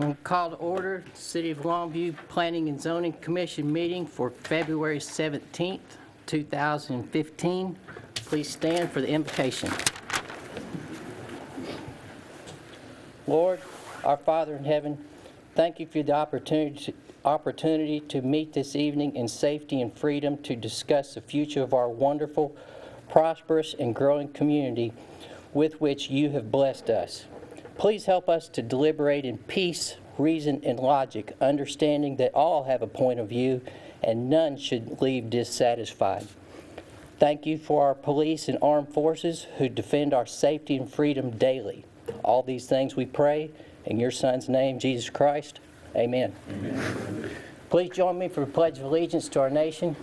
We'll call to order City of Longview Planning and Zoning Commission meeting for February 17th, 2015. Please stand for the invocation. Lord, our Father in heaven, thank you for the opportunity to meet this evening in safety and freedom to discuss the future of our wonderful, prosperous, and growing community with which you have blessed us. Please help us to deliberate in peace, reason, and logic, understanding that all have a point of view and none should leave dissatisfied. Thank you for our police and armed forces who defend our safety and freedom daily. All these things we pray in your Son's name, Jesus Christ. Amen. Amen. Please join me for the Pledge of Allegiance to our nation.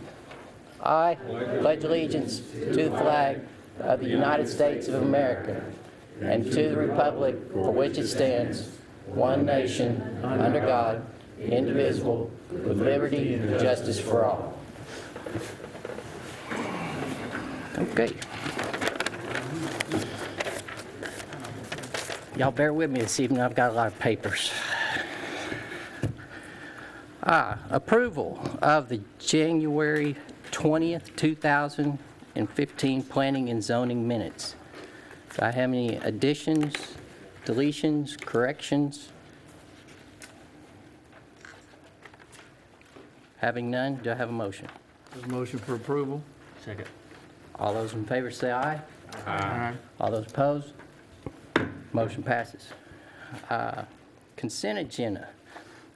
I pledge allegiance to the flag of the United States of America and to the republic for which it stands, one nation, under God, indivisible, with liberty and justice for all. Okay. Y'all bear with me this evening. I've got a lot of papers. Approval of the January 20th, 2015 Planning and Zoning minutes. Do I have any additions, deletions, corrections? Having none, do I have a motion? Motion for approval. Second. All those in favor say aye. Aye. All those opposed? Motion passes. Consent agenda.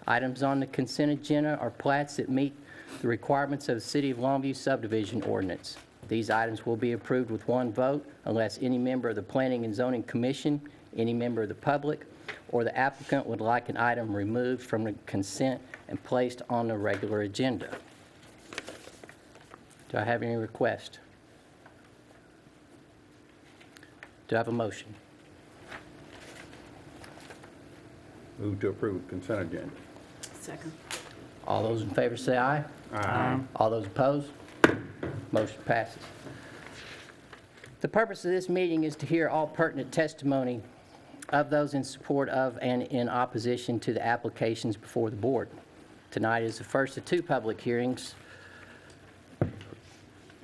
Items on the consent agenda are plats that meet the requirements of the City of Longview subdivision ordinance. These items will be approved with one vote unless any member of the Planning and Zoning Commission, any member of the public, or the applicant would like an item removed from the consent and placed on the regular agenda. Do I have any requests? Do I have a motion? Move to approve consent agenda. Second. All those in favor say aye. Aye. All those opposed? Motion passes. The purpose of this meeting is to hear all pertinent testimony of those in support of and in opposition to the applications before the board. Tonight is the first of two public hearings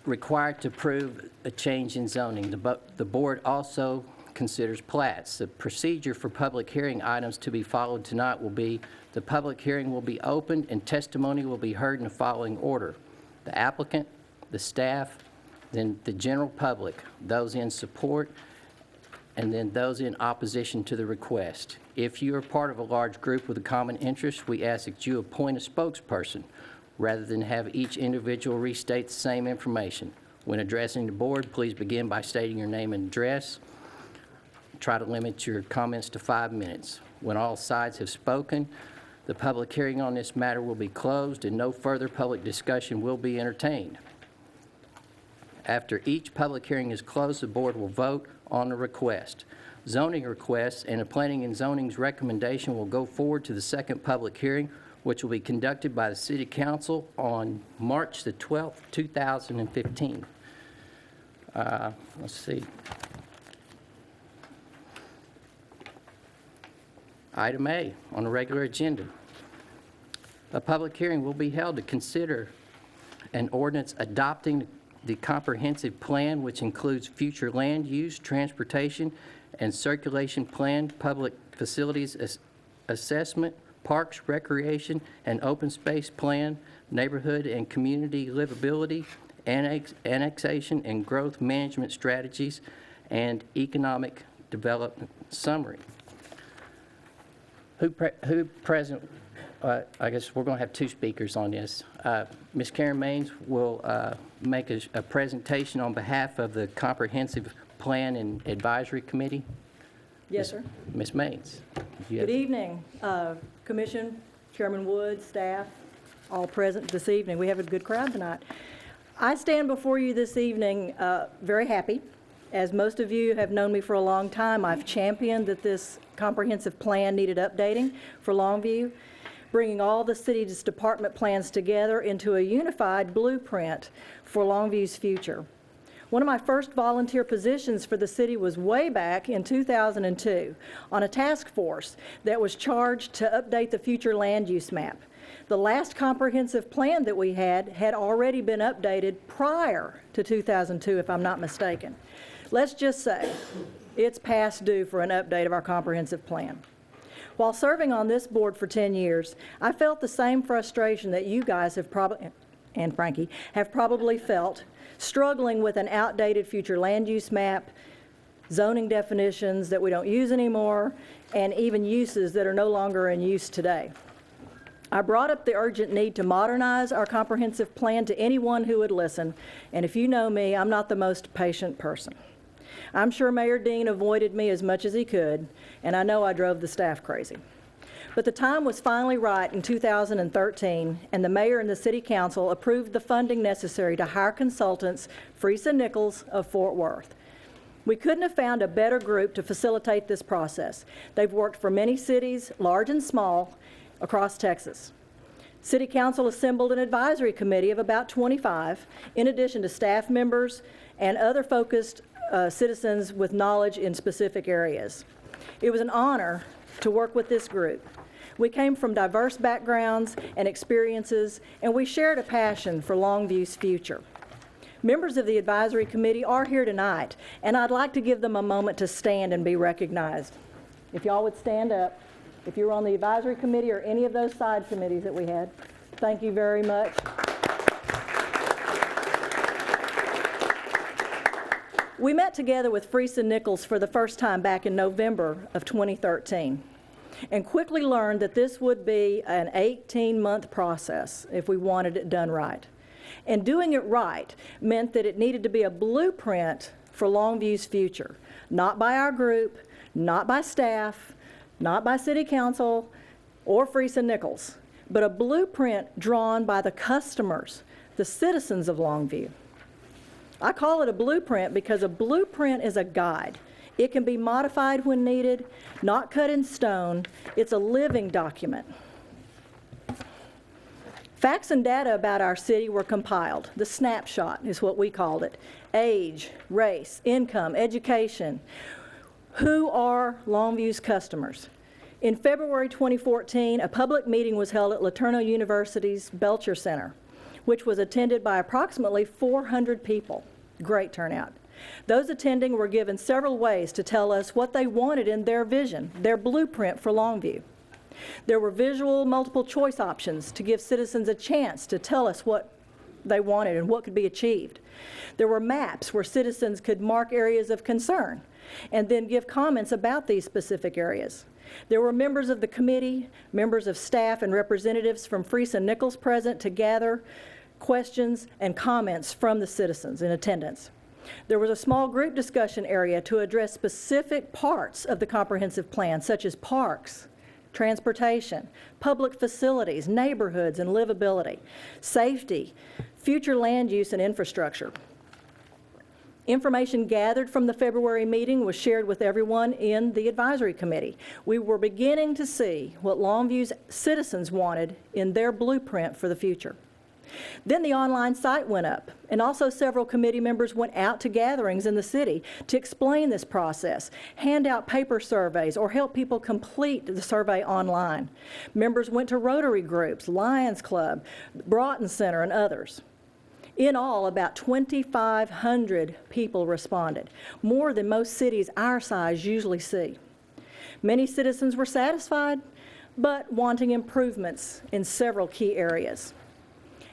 required to approve a change in zoning. The board also considers plats. The procedure for public hearing items to be followed tonight will be the public hearing will be opened and testimony will be heard in the following order. The applicant, the staff, then the general public, those in support, and then those in opposition to the request. If you are part of a large group with a common interest, we ask that you appoint a spokesperson rather than have each individual restate the same information. When addressing the board, please begin by stating your name and address. Try to limit your comments to 5 minutes. When all sides have spoken, the public hearing on this matter will be closed and no further public discussion will be entertained. After each public hearing is closed, the board will vote on the request. Zoning requests and the Planning and Zoning's recommendation will go forward to the second public hearing, which will be conducted by the City Council on March the 12th, 2015. Let's see. Item A on the regular agenda. A public hearing will be held to consider an ordinance adopting the comprehensive plan, which includes future land use, transportation, and circulation plan, public facilities assessment, parks, recreation, and open space plan, neighborhood and community livability, annexation and growth management strategies, and economic development summary. Who present? I guess we're going to have two speakers on this. Ms. Karen Maines will make a presentation on behalf of the Comprehensive Plan and Advisory Committee. Yes, sir. Ms. Maines. Good evening, Commission, Chairman Wood, staff, all present this evening. We have a good crowd tonight. I stand before you this evening very happy. As most of you have known me for a long time, I've championed that this comprehensive plan needed updating for Longview, bringing all the city's department plans together into a unified blueprint for Longview's future. One of my first volunteer positions for the city was way back in 2002 on a task force that was charged to update the future land use map. The last comprehensive plan that we had already been updated prior to 2002, if I'm not mistaken. Let's just say it's past due for an update of our comprehensive plan. While serving on this board for 10 years, I felt the same frustration that you guys have probably, and Frankie, have probably felt, struggling with an outdated future land use map, zoning definitions that we don't use anymore, and even uses that are no longer in use today. I brought up the urgent need to modernize our comprehensive plan to anyone who would listen, and if you know me, I'm not the most patient person. I'm sure Mayor Dean avoided me as much as he could, and I know I drove the staff crazy. But the time was finally right in 2013, and the mayor and the city council approved the funding necessary to hire consultants, Friesen Nichols of Fort Worth. We couldn't have found a better group to facilitate this process. They've worked for many cities, large and small, across Texas. City Council assembled an advisory committee of about 25, in addition to staff members and other focused citizens with knowledge in specific areas. It was an honor to work with this group. We came from diverse backgrounds and experiences, and we shared a passion for Longview's future. Members of the advisory committee are here tonight, and I'd like to give them a moment to stand and be recognized. If y'all would stand up. If you were on the advisory committee or any of those side committees that we had, thank you very much. We met together with Friesen Nichols for the first time back in November of 2013 and quickly learned that this would be an 18-month process if we wanted it done right. And doing it right meant that it needed to be a blueprint for Longview's future, not by our group, not by staff, not by City Council or Friesen Nichols, but a blueprint drawn by the customers, the citizens of Longview. I call it a blueprint because a blueprint is a guide. It can be modified when needed, not cut in stone. It's a living document. Facts and data about our city were compiled. The snapshot is what we called it. Age, race, income, education. Who are Longview's customers? In February 2014, a public meeting was held at LeTourneau University's Belcher Center, which was attended by approximately 400 people. Great turnout. Those attending were given several ways to tell us what they wanted in their vision, their blueprint for Longview. There were visual multiple choice options to give citizens a chance to tell us what they wanted and what could be achieved. There were maps where citizens could mark areas of concern and then give comments about these specific areas. There were members of the committee, members of staff, and representatives from Friesen Nichols present to gather questions and comments from the citizens in attendance. There was a small group discussion area to address specific parts of the comprehensive plan, such as parks, transportation, public facilities, neighborhoods and livability, safety, future land use and infrastructure. Information gathered from the February meeting was shared with everyone in the advisory committee. We were beginning to see what Longview's citizens wanted in their blueprint for the future. Then the online site went up, and also several committee members went out to gatherings in the city to explain this process, hand out paper surveys, or help people complete the survey online. Members went to Rotary groups, Lions Club, Broughton Center, and others. In all, about 2,500 people responded, more than most cities our size usually see. Many citizens were satisfied, but wanting improvements in several key areas.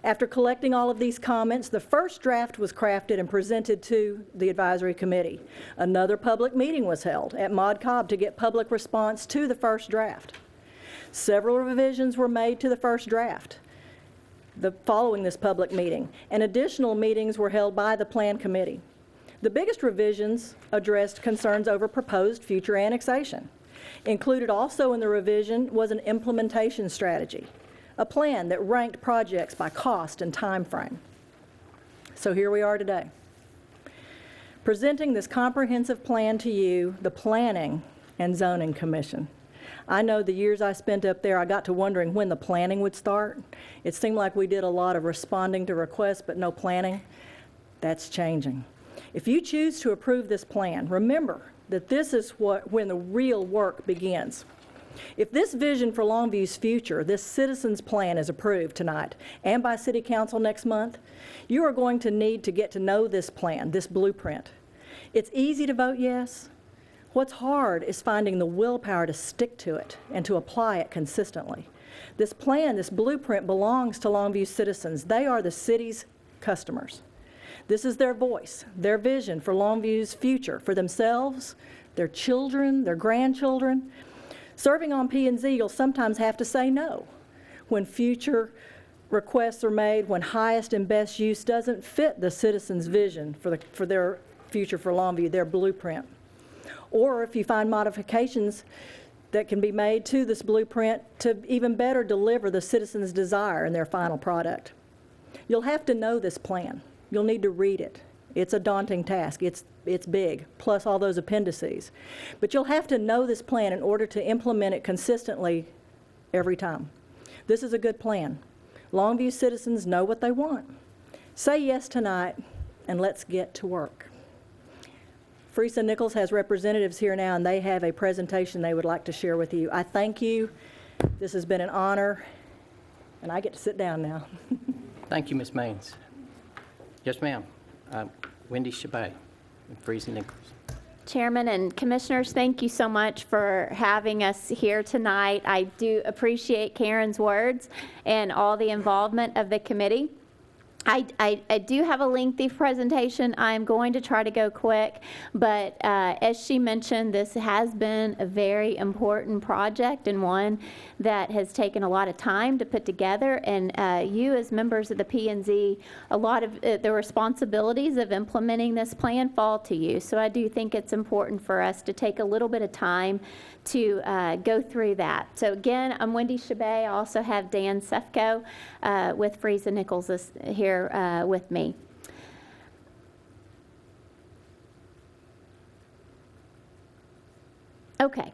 After collecting all of these comments, the first draft was crafted and presented to the advisory committee. Another public meeting was held at Mod Cobb to get public response to the first draft. Several revisions were made to the first draft following this public meeting, and additional meetings were held by the Plan Committee. The biggest revisions addressed concerns over proposed future annexation. Included also in the revision was an implementation strategy, a plan that ranked projects by cost and time frame. So here we are today, presenting this comprehensive plan to you, the Planning and Zoning Commission. I know the years I spent up there, I got to wondering when the planning would start. It seemed like we did a lot of responding to requests, but no planning. That's changing. If you choose to approve this plan, remember that this is when the real work begins. If this vision for Longview's future, this citizens plan, is approved tonight and by City Council next month, you are going to need to get to know this plan, this blueprint. It's easy to vote yes. What's hard is finding the willpower to stick to it and to apply it consistently. This plan, this blueprint belongs to Longview citizens. They are the city's customers. This is their voice, their vision for Longview's future, for themselves, their children, their grandchildren. Serving on P&Z, you'll sometimes have to say no when future requests are made, when highest and best use doesn't fit the citizens' vision for their future for Longview, their blueprint. Or if you find modifications that can be made to this blueprint to even better deliver the citizens' desire in their final product. You'll have to know this plan. You'll need to read it. It's a daunting task. It's big, plus all those appendices. But you'll have to know this plan in order to implement it consistently every time. This is a good plan. Longview citizens know what they want. Say yes tonight, and let's get to work. Friesen Nichols has representatives here now, and they have a presentation they would like to share with you. I thank you. This has been an honor, and I get to sit down now. Thank you, Ms. Maines. Yes, ma'am. Wendy Shabay, Friesen Nichols. Chairman and Commissioners, thank you so much for having us here tonight. I do appreciate Karen's words and all the involvement of the committee. I do have a lengthy presentation. I'm going to try to go quick, but as she mentioned, this has been a very important project and one that has taken a lot of time to put together, and you as members of the P&Z, a lot of the responsibilities of implementing this plan fall to you. So I do think it's important for us to take a little bit of time to go through that. So again, I'm Wendy Shabay. I also have Dan Sefco with Friesen Nichols here with me. Okay.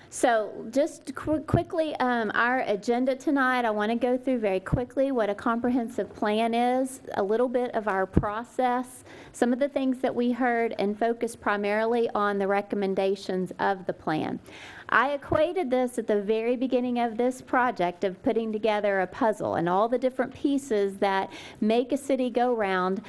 So just quickly, our agenda tonight, I want to go through very quickly what a comprehensive plan is, a little bit of our process, some of the things that we heard, and focus primarily on the recommendations of the plan. I equated this at the very beginning of this project of putting together a puzzle and all the different pieces that make a city go round.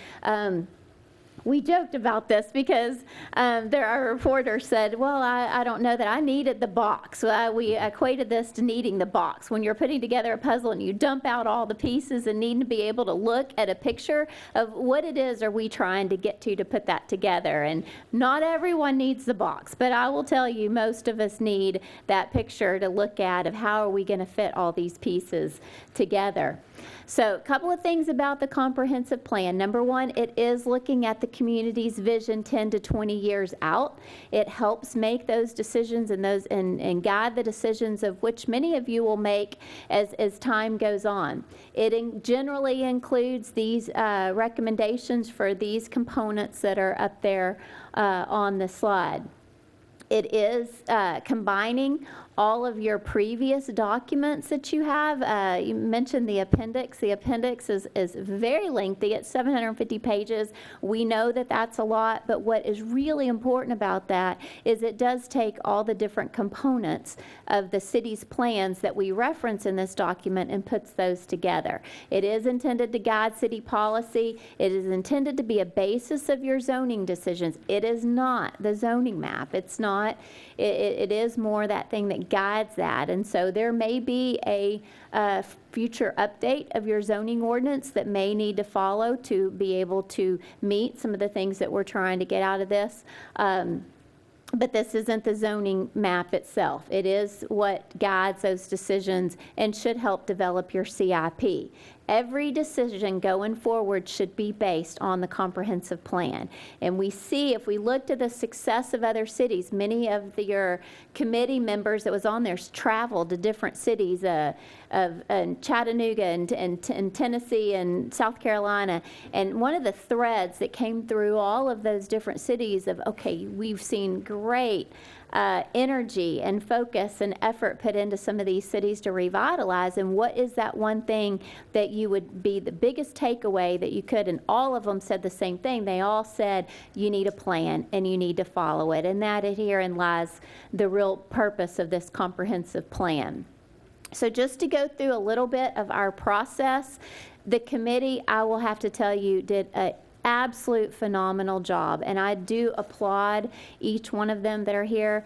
We joked about this because our reporter said, well, I don't know that I needed the box. We equated this to needing the box. When you're putting together a puzzle and you dump out all the pieces and need to be able to look at a picture of what it is are we trying to get to put that together. And not everyone needs the box, but I will tell you most of us need that picture to look at of how are we going to fit all these pieces together. So a couple of things about the comprehensive plan. Number one, it is looking at the community's vision 10 to 20 years out. It helps make those decisions and guide the decisions of which many of you will make as time goes on. It generally includes these recommendations for these components that are up there on the slide. It is combining all of your previous documents that you have. You mentioned the appendix. The appendix is very lengthy. It's 750 pages. We know that that's a lot, but what is really important about that is it does take all the different components of the city's plans that we reference in this document and puts those together. It is intended to guide city policy. It is intended to be a basis of your zoning decisions. It is not the zoning map. It's not. It is more that thing that guides that. And so there may be a future update of your zoning ordinance that may need to follow to be able to meet some of the things that we're trying to get out of this. But this isn't the zoning map itself. It is what guides those decisions and should help develop your CIP. Every decision going forward should be based on the comprehensive plan. And we see, if we look to the success of other cities, many of your committee members that was on there traveled to different cities of Chattanooga and Tennessee and South Carolina. And one of the threads that came through all of those different cities of, okay, we've seen great energy and focus and effort put into some of these cities to revitalize, and what is that one thing that you would be the biggest takeaway that you could? And all of them said the same thing. They all said, you need a plan and you need to follow it. And that herein lies the real purpose of this comprehensive plan. So just to go through a little bit of our process, the committee, I will have to tell you, did an absolute phenomenal job, and I do applaud each one of them that are here.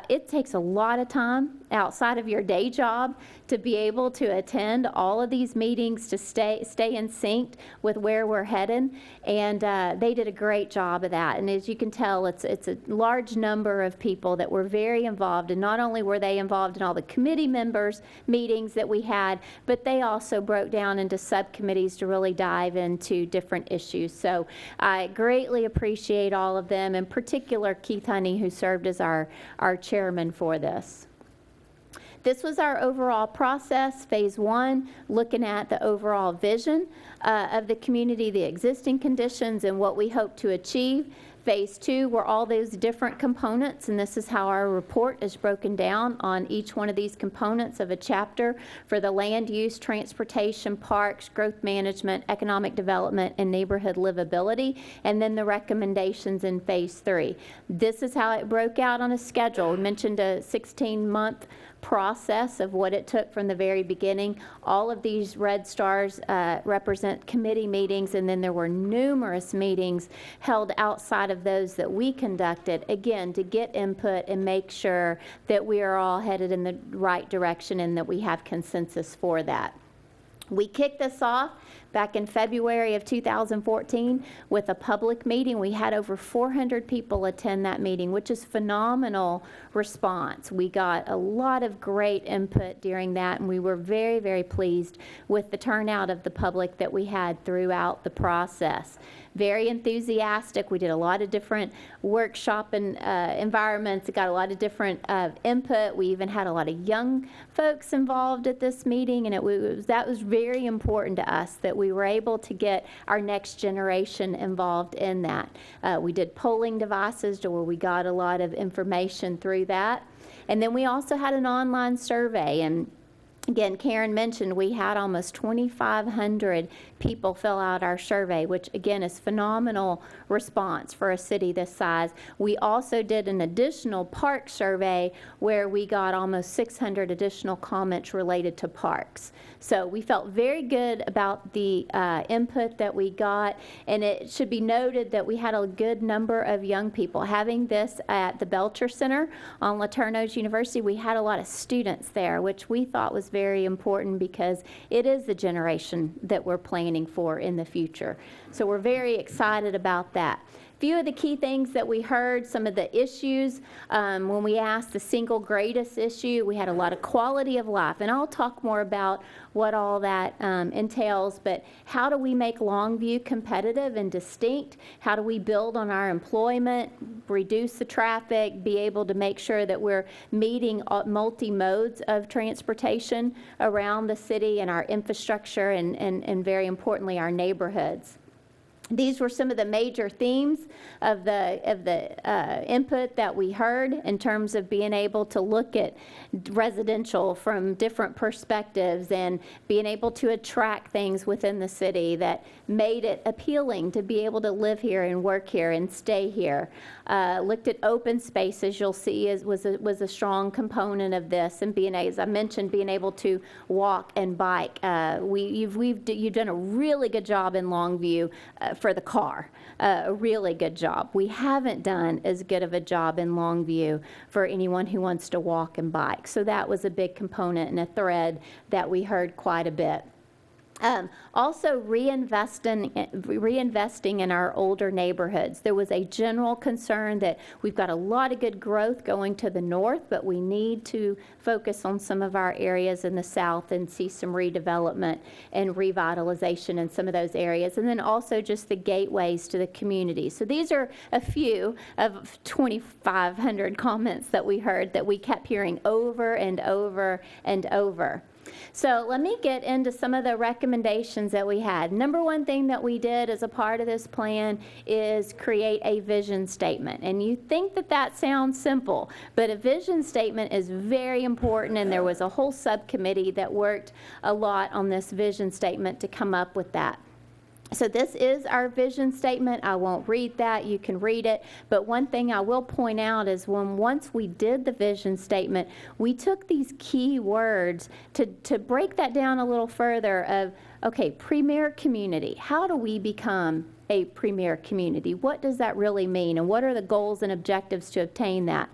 It takes a lot of time outside of your day job to be able to attend all of these meetings, to stay in sync with where we're headed, and they did a great job of that. And as you can tell, it's a large number of people that were very involved, and not only were they involved in all the committee members meetings that we had, but they also broke down into subcommittees to really dive into different issues. So I greatly appreciate all of them, in particular Keith Honey, who served as our chairman for this. This was our overall process. Phase 1, looking at the overall vision of the community, the existing conditions, and what we hope to achieve. Phase 2 were all those different components, and this is how our report is broken down on each one of these components of a chapter for the land use, transportation, parks, growth management, economic development, and neighborhood livability, and then the recommendations in Phase 3. This is how it broke out on a schedule. We mentioned a 16-month process of what it took from the very beginning. All of these red stars represent committee meetings, and then there were numerous meetings held outside of those that we conducted, again, to get input and make sure that we are all headed in the right direction and that we have consensus for that. We kicked this off back in February of 2014 with a public meeting. We had over 400 people attend that meeting, which is phenomenal response. We got a lot of great input during that, and we were very, very pleased with the turnout of the public that we had throughout the process. Very enthusiastic. We did a lot of different workshop and environments. It got a lot of different input. We even had a lot of young folks involved at this meeting, and that was very important to us, that we were able to get our next generation involved in that. We did polling devices to where we got a lot of information through that. And then we also had an online survey, and again, Karen mentioned we had almost 2,500 people fill out our survey, which again is phenomenal response for a city this size. We also did an additional park survey where we got almost 600 additional comments related to parks. So we felt very good about the input that we got, and it should be noted that we had a good number of young people. Having this at the Belcher Center on LeTourneau University, we had a lot of students there, which we thought was very important because it is the generation that we're planning for in the future. So we're very excited about that. Few of the key things that we heard, some of the issues, when we asked the single greatest issue, we had a lot of quality of life, and I'll talk more about what all that entails, but how do we make Longview competitive and distinct? How do we build on our employment, reduce the traffic, be able to make sure that we're meeting multi-modes of transportation around the city and our infrastructure and very importantly, our neighborhoods? These were some of the major themes of the input that we heard in terms of being able to look at residential from different perspectives and being able to attract things within the city that made it appealing to be able to live here and work here and stay here. Looked at open spaces, you'll see was a strong component of this, and as I mentioned, being able to walk and bike. You've done a really good job in Longview for the car, a really good job. We haven't done as good of a job in Longview for anyone who wants to walk and bike. So that was a big component and a thread that we heard quite a bit. Also reinvesting in our older neighborhoods. There was a general concern that we've got a lot of good growth going to the north, but we need to focus on some of our areas in the south and see some redevelopment and revitalization in some of those areas. And then also just the gateways to the community. So these are a few of 2,500 comments that we heard that we kept hearing over and over and over. So let me get into some of the recommendations that we had. Number one thing that we did as a part of this plan is create a vision statement. And you think that that sounds simple, but a vision statement is very important, and there was a whole subcommittee that worked a lot on this vision statement to come up with that. So this is our vision statement. I won't read that. You can read it. But one thing I will point out is once we did the vision statement, we took these key words to break that down a little further of, okay, premier community. How do we become a premier community? What does that really mean? And what are the goals and objectives to obtain that?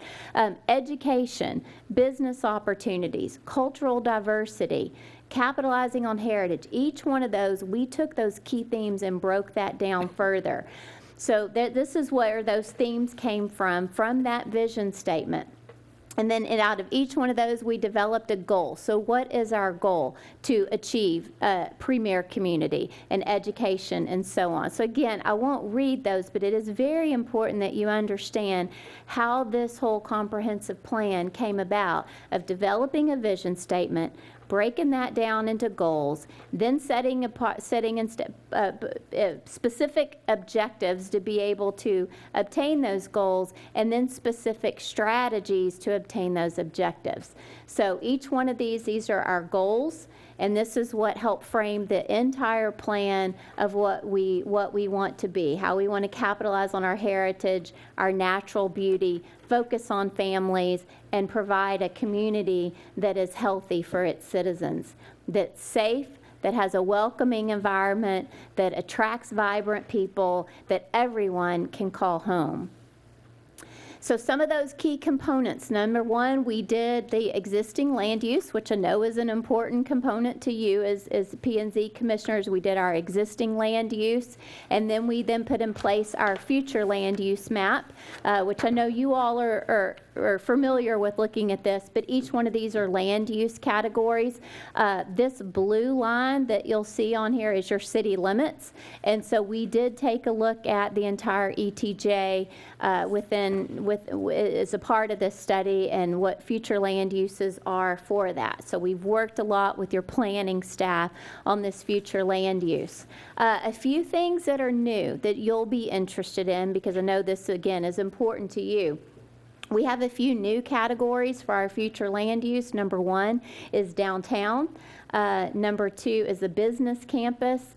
Education, business opportunities, cultural diversity, capitalizing on heritage. Each one of those, we took those key themes and broke that down further. So this is where those themes came from that vision statement. And then out of each one of those, we developed a goal. So what is our goal? To achieve a premier community and education and so on. So again, I won't read those, but it is very important that you understand how this whole comprehensive plan came about of developing a vision statement, breaking that down into goals, then setting specific objectives to be able to obtain those goals, and then specific strategies to obtain those objectives. So each one of these are our goals, and this is what helped frame the entire plan of what we want to be, how we want to capitalize on our heritage, our natural beauty, focus on families, and provide a community that is healthy for its citizens, that's safe, that has a welcoming environment, that attracts vibrant people, that everyone can call home. So some of those key components. Number one, we did the existing land use, which I know is an important component to you as P&Z commissioners. We did our existing land use, and then we put in place our future land use map, which I know you all are familiar with looking at this, but each one of these are land use categories. This blue line that you'll see on here is your city limits, and so we did take a look at the entire ETJ as a part of this study and what future land uses are for that. So we've worked a lot with your planning staff on this future land use. A few things that are new that you'll be interested in, because I know this again is important to you. We have a few new categories for our future land use. Number one is downtown. Number two is a business campus,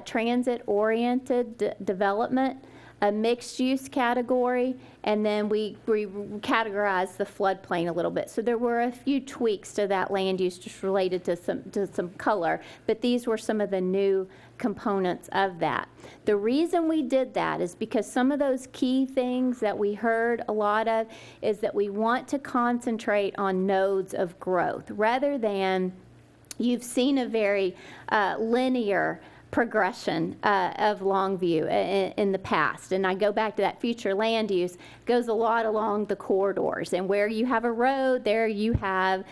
transit-oriented development, a mixed-use category, and then we categorized the floodplain a little bit. So there were a few tweaks to that land use just related to some color, but these were some of the new components of that. The reason we did that is because some of those key things that we heard a lot of is that we want to concentrate on nodes of growth rather than you've seen a very linear progression of Longview in the past. And I go back to that future land use, goes a lot along the corridors. And where you have a road, there you have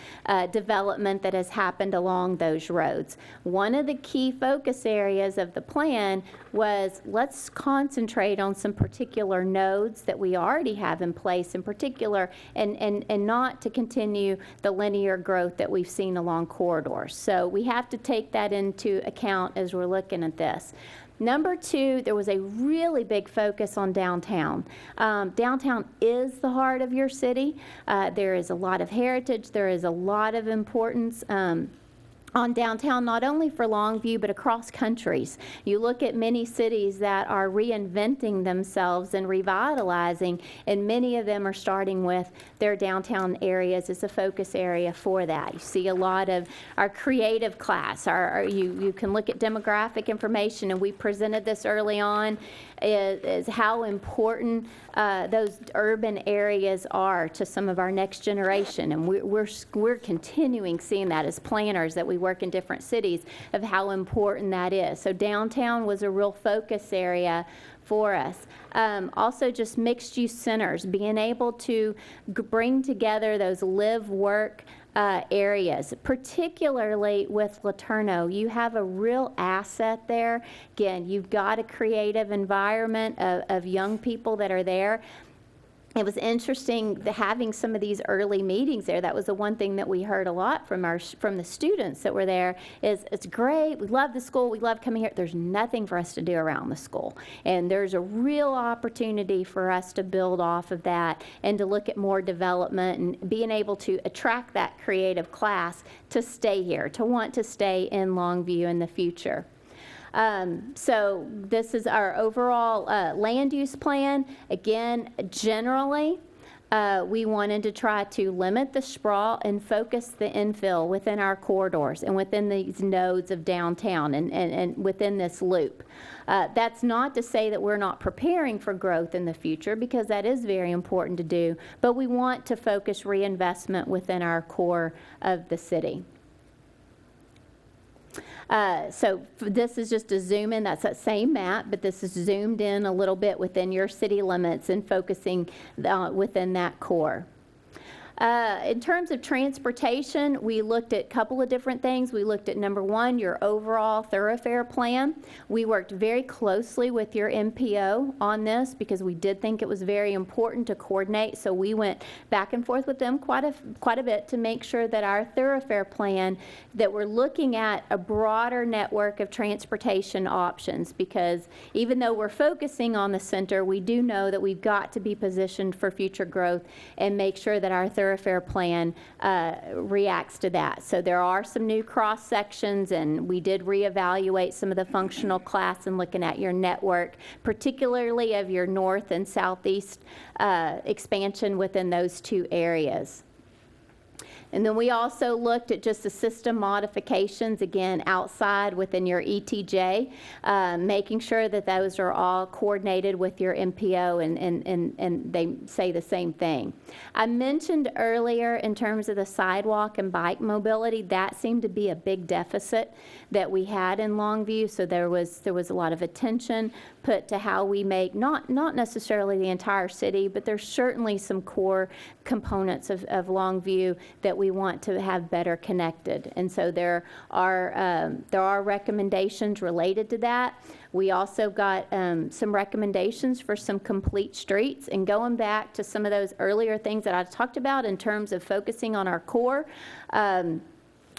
development that has happened along those roads. One of the key focus areas of the plan was let's concentrate on some particular nodes that we already have in place in particular, and not to continue the linear growth that we've seen along corridors. So we have to take that into account as we're looking at this. Number two, there was a really big focus on downtown. Downtown is the heart of your city. There is a lot of heritage. There is a lot of importance on downtown, not only for Longview, but across countries. You look at many cities that are reinventing themselves and revitalizing, and many of them are starting with their downtown areas as a focus area for that. You see a lot of our creative class. You can look at demographic information, and we presented this early on, is how important those urban areas are to some of our next generation. And we're continuing seeing that as planners that we work in different cities of how important that is. So downtown was a real focus area for us. Also just mixed use centers, being able to bring together those live, work, areas, particularly with LeTourneau. You have a real asset there. Again, you've got a creative environment of young people that are there. it was interesting having some of these early meetings there. That was the one thing that we heard a lot from the students that were there is, it's great, we love the school, we love coming here. There's nothing for us to do around the school. And there's a real opportunity for us to build off of that and to look at more development and being able to attract that creative class to stay here, to want to stay in Longview in the future. So this is our overall land use plan. Again, generally, we wanted to try to limit the sprawl and focus the infill within our corridors and within these nodes of downtown and within this loop. That's not to say that we're not preparing for growth in the future, because that is very important to do, but we want to focus reinvestment within our core of the city. So this is just a zoom in. That's that same map, but this is zoomed in a little bit within your city limits and focusing within that core. In terms of transportation, we looked at a couple of different things. We looked at, number one, your overall thoroughfare plan. We worked very closely with your MPO on this because we did think it was very important to coordinate. So we went back and forth with them quite a bit to make sure that our thoroughfare plan, that we're looking at a broader network of transportation options, because even though we're focusing on the center, we do know that we've got to be positioned for future growth and make sure that our thoroughfare plan reacts to that. So there are some new cross sections, and we did reevaluate some of the functional class and looking at your network, particularly of your north and southeast expansion within those two areas. And then we also looked at just the system modifications, again, outside within your ETJ, making sure that those are all coordinated with your MPO and they say the same thing. I mentioned earlier in terms of the sidewalk and bike mobility, that seemed to be a big deficit that we had in Longview, so there was a lot of attention put to how we make, not necessarily the entire city, but there's certainly some core components of Longview that we want to have better connected. And so there are recommendations related to that. We also got some recommendations for some complete streets, and going back to some of those earlier things that I talked about in terms of focusing on our core,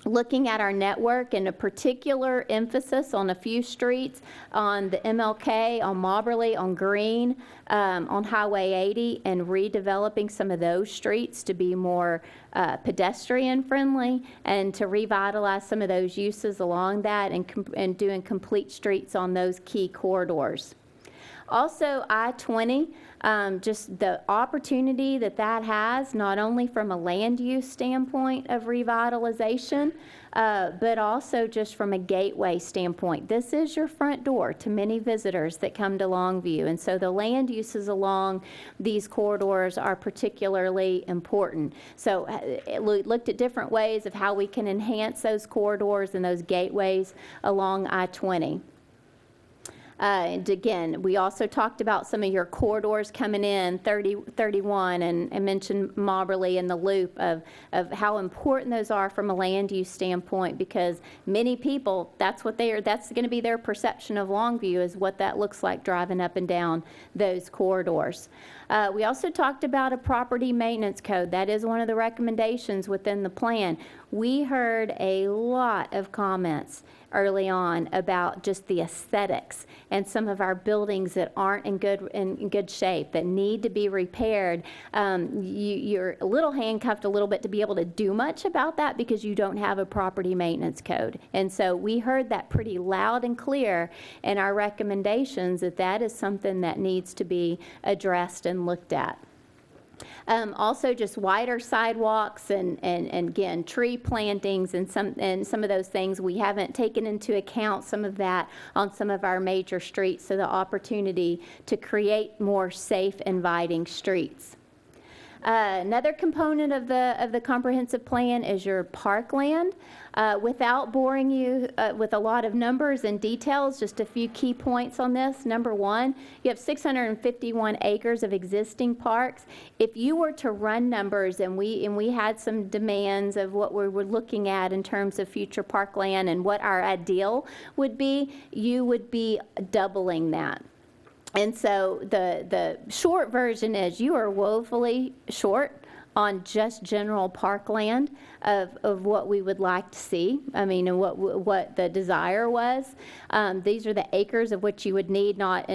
looking at our network and a particular emphasis on a few streets, on the MLK, on Mobberly, on Green, on Highway 80, and redeveloping some of those streets to be more pedestrian friendly and to revitalize some of those uses along that, and doing complete streets on those key corridors. Also, I-20, just the opportunity that has, not only from a land use standpoint of revitalization, but also just from a gateway standpoint. This is your front door to many visitors that come to Longview, and so the land uses along these corridors are particularly important. So looked at different ways of how we can enhance those corridors and those gateways along I-20. And again, we also talked about some of your corridors coming in, 31, and mentioned Mobberly and the loop of how important those are from a land use standpoint, because many people, that's going to be their perception of Longview, is what that looks like driving up and down those corridors. We also talked about a property maintenance code. That is one of the recommendations within the plan. We heard a lot of comments early on about just the aesthetics and some of our buildings that aren't in good shape, that need to be repaired. You're a little handcuffed a little bit to be able to do much about that because you don't have a property maintenance code. And so we heard that pretty loud and clear in our recommendations, that is something that needs to be addressed and looked at. Also, just wider sidewalks and again, tree plantings and some of those things. We haven't taken into account some of that on some of our major streets, so the opportunity to create more safe, inviting streets. Another component of the comprehensive plan is your parkland. Without boring you with a lot of numbers and details, just a few key points on this. Number one, you have 651 acres of existing parks. If you were to run numbers, and we had some demands of what we were looking at in terms of future parkland and what our ideal would be, you would be doubling that. And so the short version is you are woefully short on just general parkland of what we would like to see. I mean, and what the desire was. These are the acres of which you would need, not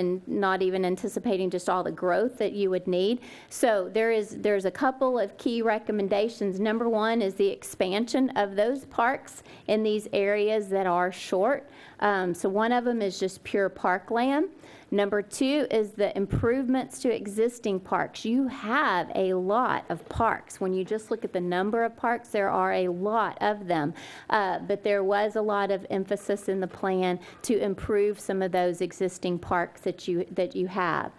even anticipating just all the growth that you would need. So there's a couple of key recommendations. Number one is the expansion of those parks in these areas that are short. So one of them is just pure parkland. Number two is the improvements to existing parks. You have a lot of parks. When you just look at the number of parks, there are a lot of them. But there was a lot of emphasis in the plan to improve some of those existing parks that you have.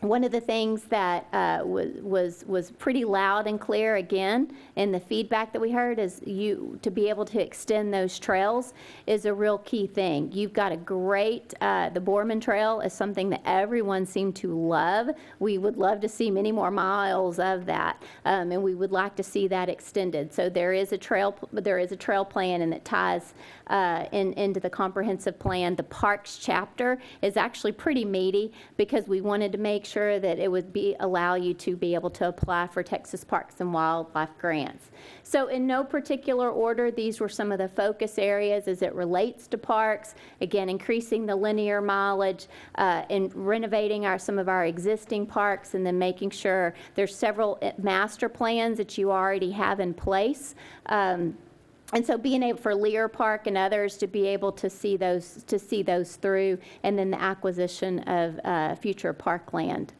One of the things that was pretty loud and clear again in the feedback that we heard is to be able to extend those trails is a real key thing. You've got a great, the Borman Trail is something that everyone seemed to love. We would love to see many more miles of that, and we would like to see that extended. So there is a trail plan, and it ties into the comprehensive plan. The parks chapter is actually pretty meaty because we wanted to make sure that it would allow you to be able to apply for Texas Parks and Wildlife grants. So in no particular order, these were some of the focus areas as it relates to parks. Again, increasing the linear mileage, and renovating some of our existing parks, and then making sure there's several master plans that you already have in place. And so being able for Lear Park and others to be able to see those through, and then the acquisition of future parkland.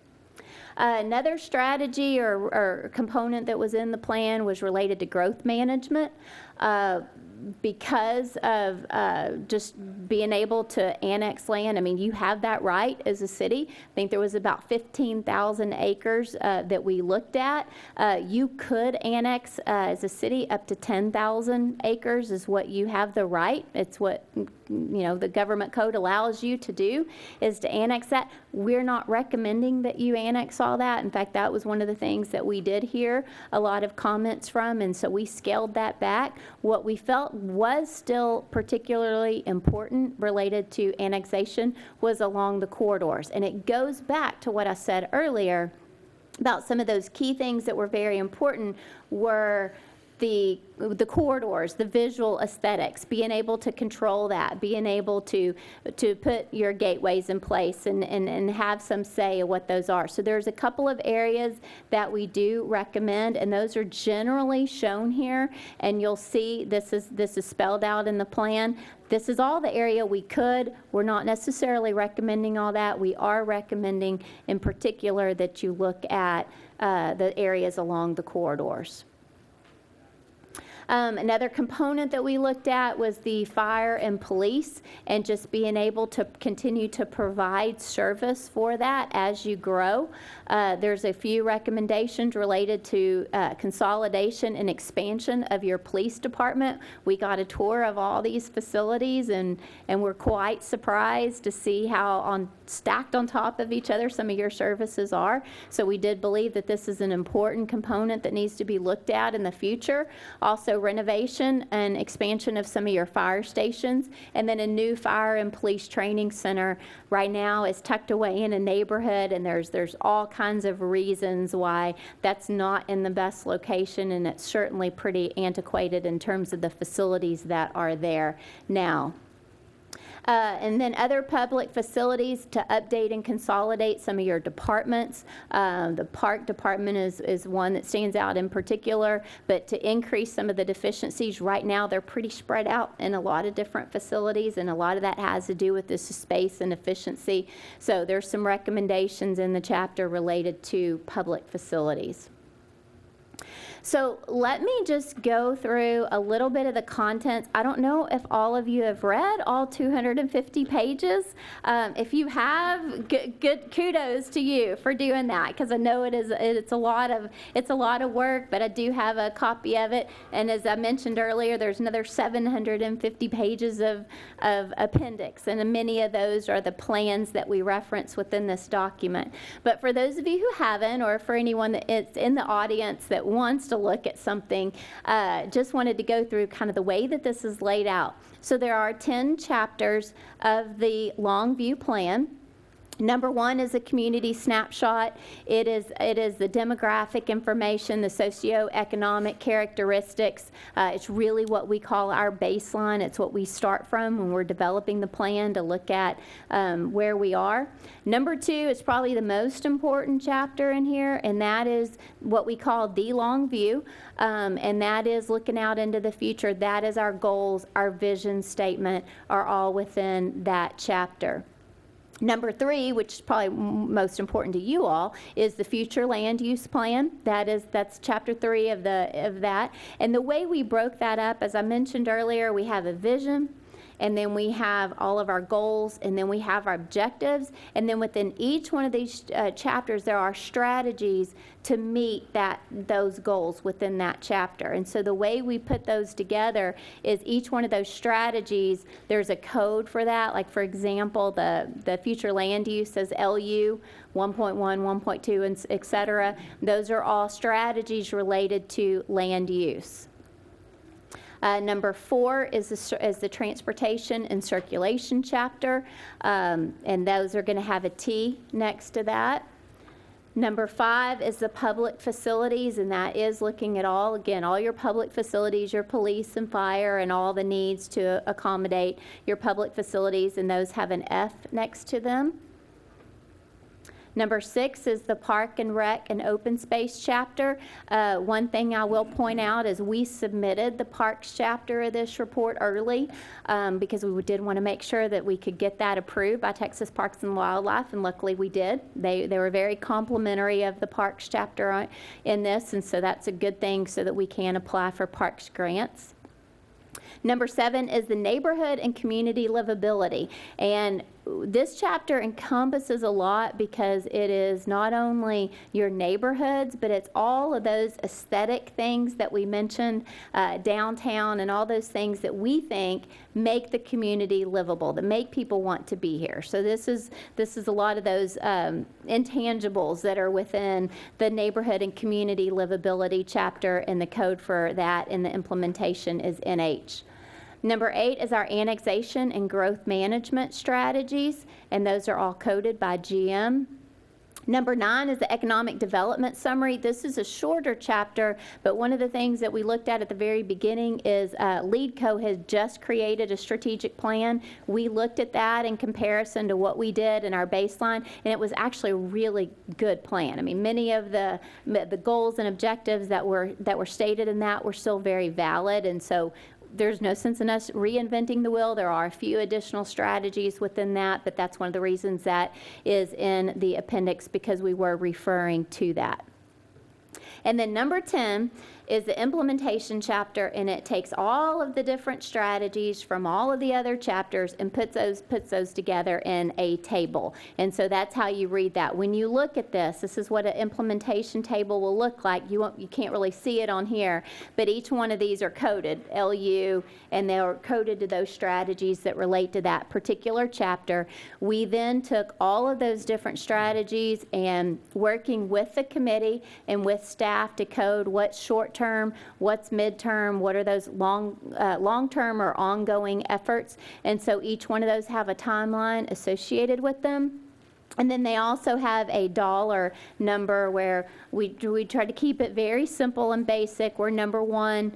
Another strategy or component that was in the plan was related to growth management. Because of just being able to annex land. I mean, you have that right as a city. I think there was about 15,000 acres that we looked at. You could annex as a city up to 10,000 acres is what you have the right. It's what the government code allows you to do, is to annex that. We're not recommending that you annex all that. In fact, that was one of the things that we did hear a lot of comments from, and so we scaled that back. What we felt was still particularly important related to annexation was along the corridors. And it goes back to what I said earlier about some of those key things that were very important were the corridors, the visual aesthetics, being able to control that, being able to put your gateways in place and have some say of what those are. So there's a couple of areas that we do recommend, and those are generally shown here, and you'll see this is spelled out in the plan. This is all the area we could. We're not necessarily recommending all that. We are recommending in particular that you look at the areas along the corridors. Another component that we looked at was the fire and police, and just being able to continue to provide service for that as you grow. There's a few recommendations related to consolidation and expansion of your police department. We got a tour of all these facilities, and we're quite surprised to see how stacked on top of each other some of your services are. So we did believe that this is an important component that needs to be looked at in the future. Also, renovation and expansion of some of your fire stations, and then a new fire and police training center right now is tucked away in a neighborhood, and there's all kinds of reasons why that's not in the best location, and it's certainly pretty antiquated in terms of the facilities that are there now. And then other public facilities to update and consolidate some of your departments. The park department is one that stands out in particular, but to increase some of the deficiencies, right now they're pretty spread out in a lot of different facilities, and a lot of that has to do with this space and efficiency. So there's some recommendations in the chapter related to public facilities. So let me just go through a little bit of the contents. I don't know if all of you have read all 250 pages. If you have, good kudos to you for doing that, because I know it's a lot of work, but I do have a copy of it. And as I mentioned earlier, there's another 750 pages of appendix, and many of those are the plans that we reference within this document. But for those of you who haven't, or for anyone that is in the audience that wants to look at something, just wanted to go through kind of the way that this is laid out. So there are 10 chapters of the long view plan. Number one is a community snapshot. It is the demographic information, the socioeconomic characteristics. It's really what we call our baseline. It's what we start from when we're developing the plan to look at where we are. Number two is probably the most important chapter in here, and that is what we call the long view, and that is looking out into the future. That is our goals, our vision statement are all within that chapter. Number three, which is probably most important to you all, is the future land use plan. That's chapter 3 of that. And the way we broke that up, as I mentioned earlier, we have a vision, and then we have all of our goals, and then we have our objectives, and then within each one of these chapters, there are strategies to meet those goals within that chapter. And so the way we put those together is each one of those strategies, there's a code for that. Like, for example, the future land use says LU 1.1, 1.2, and et cetera. Those are all strategies related to land use. Number 4 is the transportation and circulation chapter, and those are going to have a T next to that. Number 5 is the public facilities, and that is looking at all your public facilities, your police and fire, and all the needs to accommodate your public facilities, and those have an F next to them. Number 6 is the Park and Rec and Open Space chapter. One thing I will point out is we submitted the Parks chapter of this report early because we did want to make sure that we could get that approved by Texas Parks and Wildlife, and luckily we did. They were very complimentary of the Parks chapter in this, and so that's a good thing so that we can apply for Parks grants. Number 7 is the neighborhood and community livability. And this chapter encompasses a lot because it is not only your neighborhoods, but it's all of those aesthetic things that we mentioned, downtown, and all those things that we think make the community livable, that make people want to be here. So this is a lot of those intangibles that are within the neighborhood and community livability chapter, and the code for that and the implementation is NH. Number 8 is our annexation and growth management strategies, and those are all coded by GM. Number 9 is the economic development summary. This is a shorter chapter, but one of the things that we looked at the very beginning is LeadCo has just created a strategic plan. We looked at that in comparison to what we did in our baseline, and it was actually a really good plan. I mean, many of the goals and objectives that were stated in that were still very valid, and so there's no sense in us reinventing the wheel. There are a few additional strategies within that, but that's one of the reasons that is in the appendix, because we were referring to that. And then number 10 is the implementation chapter, and it takes all of the different strategies from all of the other chapters and puts those together in a table. And so that's how you read that. When you look at this is what an implementation table will look like. You can't really see it on here, but each one of these are coded, LU, and they are coded to those strategies that relate to that particular chapter. We then took all of those different strategies and working with the committee and with staff to code what's short-term, what's mid-term, what are those long-term or ongoing efforts. And so each one of those have a timeline associated with them. And then they also have a dollar number where we tried to keep it very simple and basic, where number 1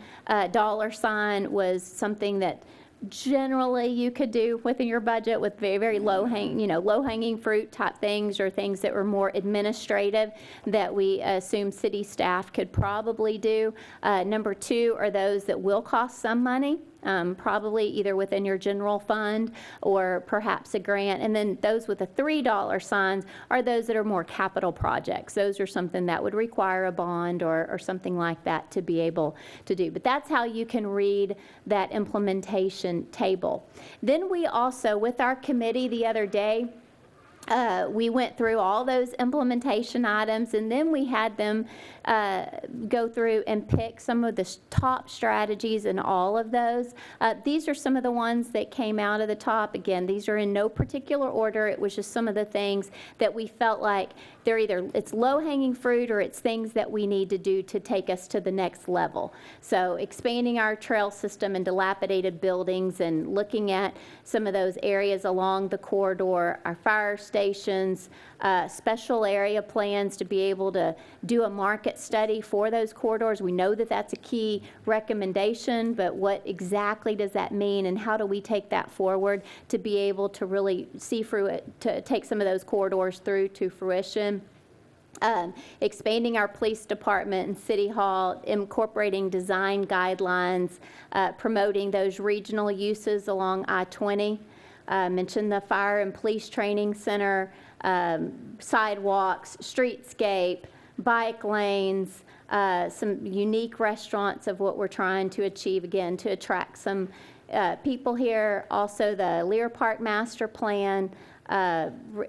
dollar sign was something that generally you could do within your budget with very, very low-hanging fruit type things, or things that were more administrative that we assume city staff could probably do. Number 2 are those that will cost some money, probably either within your general fund or perhaps a grant. And then those with the $3 signs are those that are more capital projects. Those are something that would require a bond or something like that to be able to do. But that's how you can read that implementation table. Then we also, with our committee the other day, we went through all those implementation items, and then we had them go through and pick some of the top strategies in all of those. These are some of the ones that came out of the top. Again, these are in no particular order. It was just some of the things that we felt like it's low-hanging fruit, or it's things that we need to do to take us to the next level. So expanding our trail system and dilapidated buildings, and looking at some of those areas along the corridor, our fire stations, special area plans to be able to do a market study for those corridors. We know that that's a key recommendation, but what exactly does that mean, and how do we take that forward to be able to really see through it, to take some of those corridors through to fruition? Expanding our police department and city hall, incorporating design guidelines, promoting those regional uses along I-20. Mentioned the fire and police training center, sidewalks, streetscape, bike lanes, some unique restaurants of what we're trying to achieve, again, to attract some people here. Also the Lear Park Master Plan,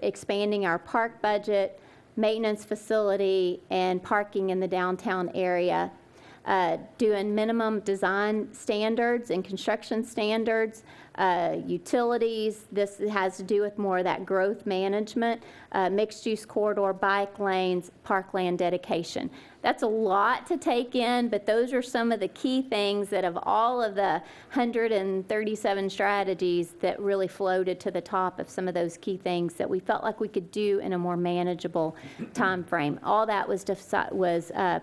expanding our park budget, maintenance facility, and parking in the downtown area. Doing minimum design standards and construction standards, utilities. This has to do with more of that growth management, mixed-use corridor, bike lanes, parkland dedication. That's a lot to take in, but those are some of the key things that of all of the 137 strategies that really floated to the top of some of those key things that we felt like we could do in a more manageable time frame. All that was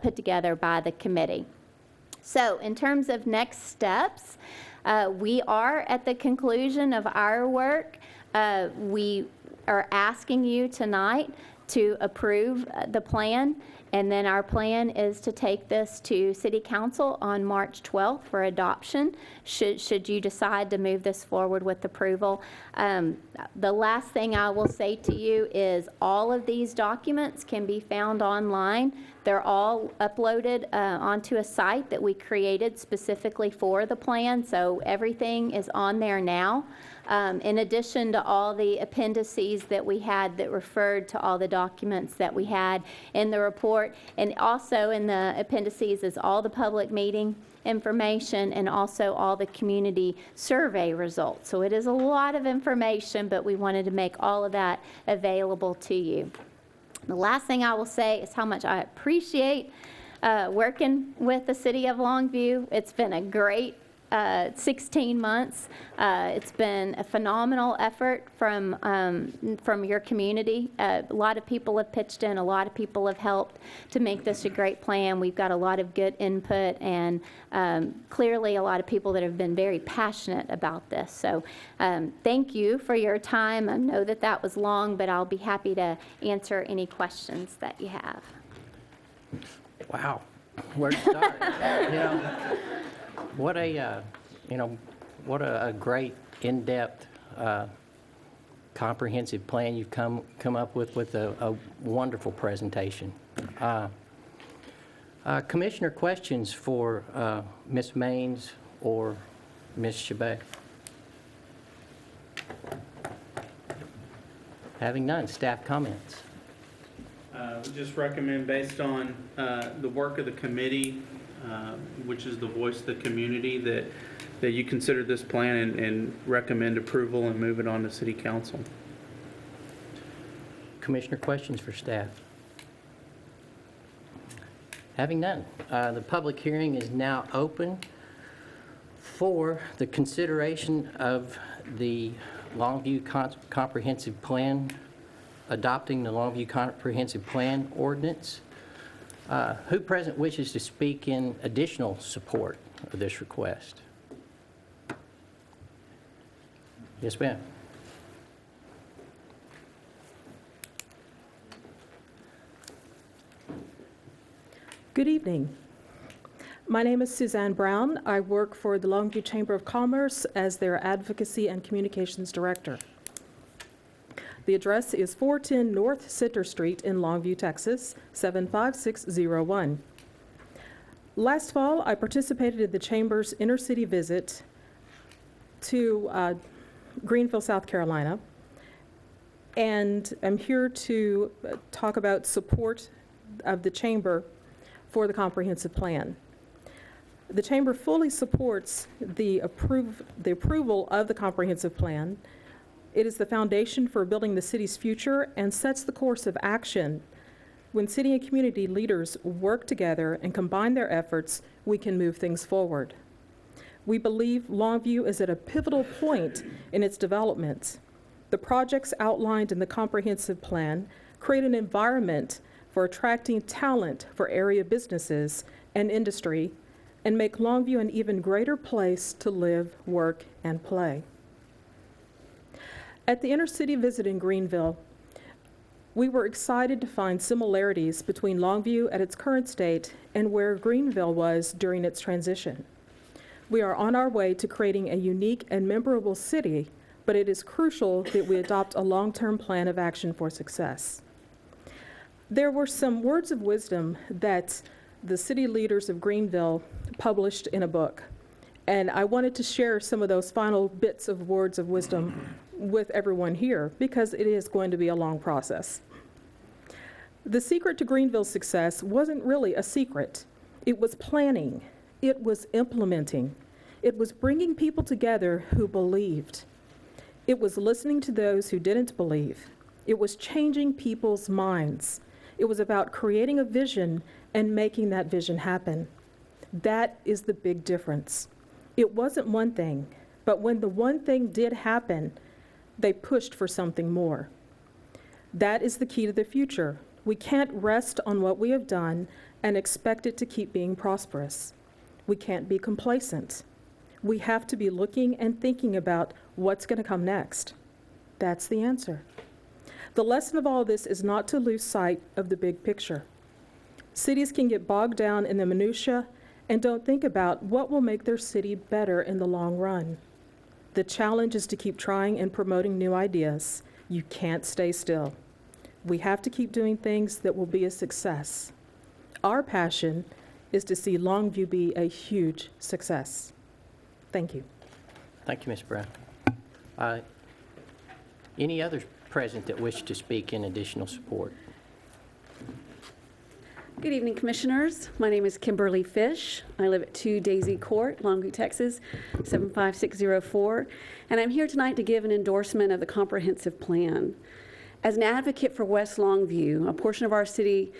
put together by the committee. So in terms of next steps, we are at the conclusion of our work. We are asking you tonight to approve the plan, and then our plan is to take this to City Council on March 12th for adoption, should you decide to move this forward with approval. The last thing I will say to you is all of these documents can be found online. They're all uploaded onto a site that we created specifically for the plan, so everything is on there now. In addition to all the appendices that we had that referred to all the documents that we had in the report, and also in the appendices is all the public meeting information and also all the community survey results. So it is a lot of information, but we wanted to make all of that available to you. The last thing I will say is how much I appreciate working with the City of Longview. It's been a great 16 months. It's been a phenomenal effort from your community. A lot of people have pitched in, a lot of people have helped to make this a great plan. We've got a lot of good input and clearly a lot of people that have been very passionate about this. So thank you for your time. I know that that was long, but I'll be happy to answer any questions that you have. Wow, where to start? What a great, in-depth, comprehensive plan you've come up with a wonderful presentation. Commissioner questions for Ms. Maines or Ms. Chabet? Having none, staff comments. We just recommend, based on the work of the committee, which is the voice of the community, that you consider this plan and recommend approval and move it on to City Council. Commissioner questions for staff? Having none, the public hearing is now open for the consideration of the Longview Comprehensive Plan, adopting the Longview Comprehensive Plan ordinance. Who present wishes to speak in additional support of this request? Yes, ma'am. Good evening. My name is Suzanne Brown. I work for the Longview Chamber of Commerce as their Advocacy and Communications Director. The address is 410 North Center Street in Longview, Texas, 75601. Last fall, I participated in the Chamber's inner-city visit to Greenville, South Carolina, and I'm here to talk about support of the Chamber for the comprehensive plan. The Chamber fully supports the approval of the comprehensive plan. It is the foundation for building the city's future and sets the course of action. When city and community leaders work together and combine their efforts, we can move things forward. We believe Longview is at a pivotal point in its development. The projects outlined in the comprehensive plan create an environment for attracting talent for area businesses and industry and make Longview an even greater place to live, work, and play. At the inter-city visit in Greenville, we were excited to find similarities between Longview at its current state and where Greenville was during its transition. We are on our way to creating a unique and memorable city, but it is crucial that we adopt a long-term plan of action for success. There were some words of wisdom that the city leaders of Greenville published in a book, and I wanted to share some of those final bits of words of wisdom with everyone here because it is going to be a long process. The secret to Greenville's success wasn't really a secret. It was planning. It was implementing. It was bringing people together who believed. It was listening to those who didn't believe. It was changing people's minds. It was about creating a vision and making that vision happen. That is the big difference. It wasn't one thing, but when the one thing did happen, they pushed for something more. That is the key to the future. We can't rest on what we have done and expect it to keep being prosperous. We can't be complacent. We have to be looking and thinking about what's going to come next. That's the answer. The lesson of all this is not to lose sight of the big picture. Cities can get bogged down in the minutia and don't think about what will make their city better in the long run. The challenge is to keep trying and promoting new ideas. You can't stay still. We have to keep doing things that will be a success. Our passion is to see Longview be a huge success. Thank you. Thank you, Ms. Brown. Any others present that wish to speak in additional support? Good evening, Commissioners. My name is Kimberly Fish. I live at 2 Daisy Court, Longview, Texas, 75604, and I'm here tonight to give an endorsement of the comprehensive plan. As an advocate for West Longview, a portion of our city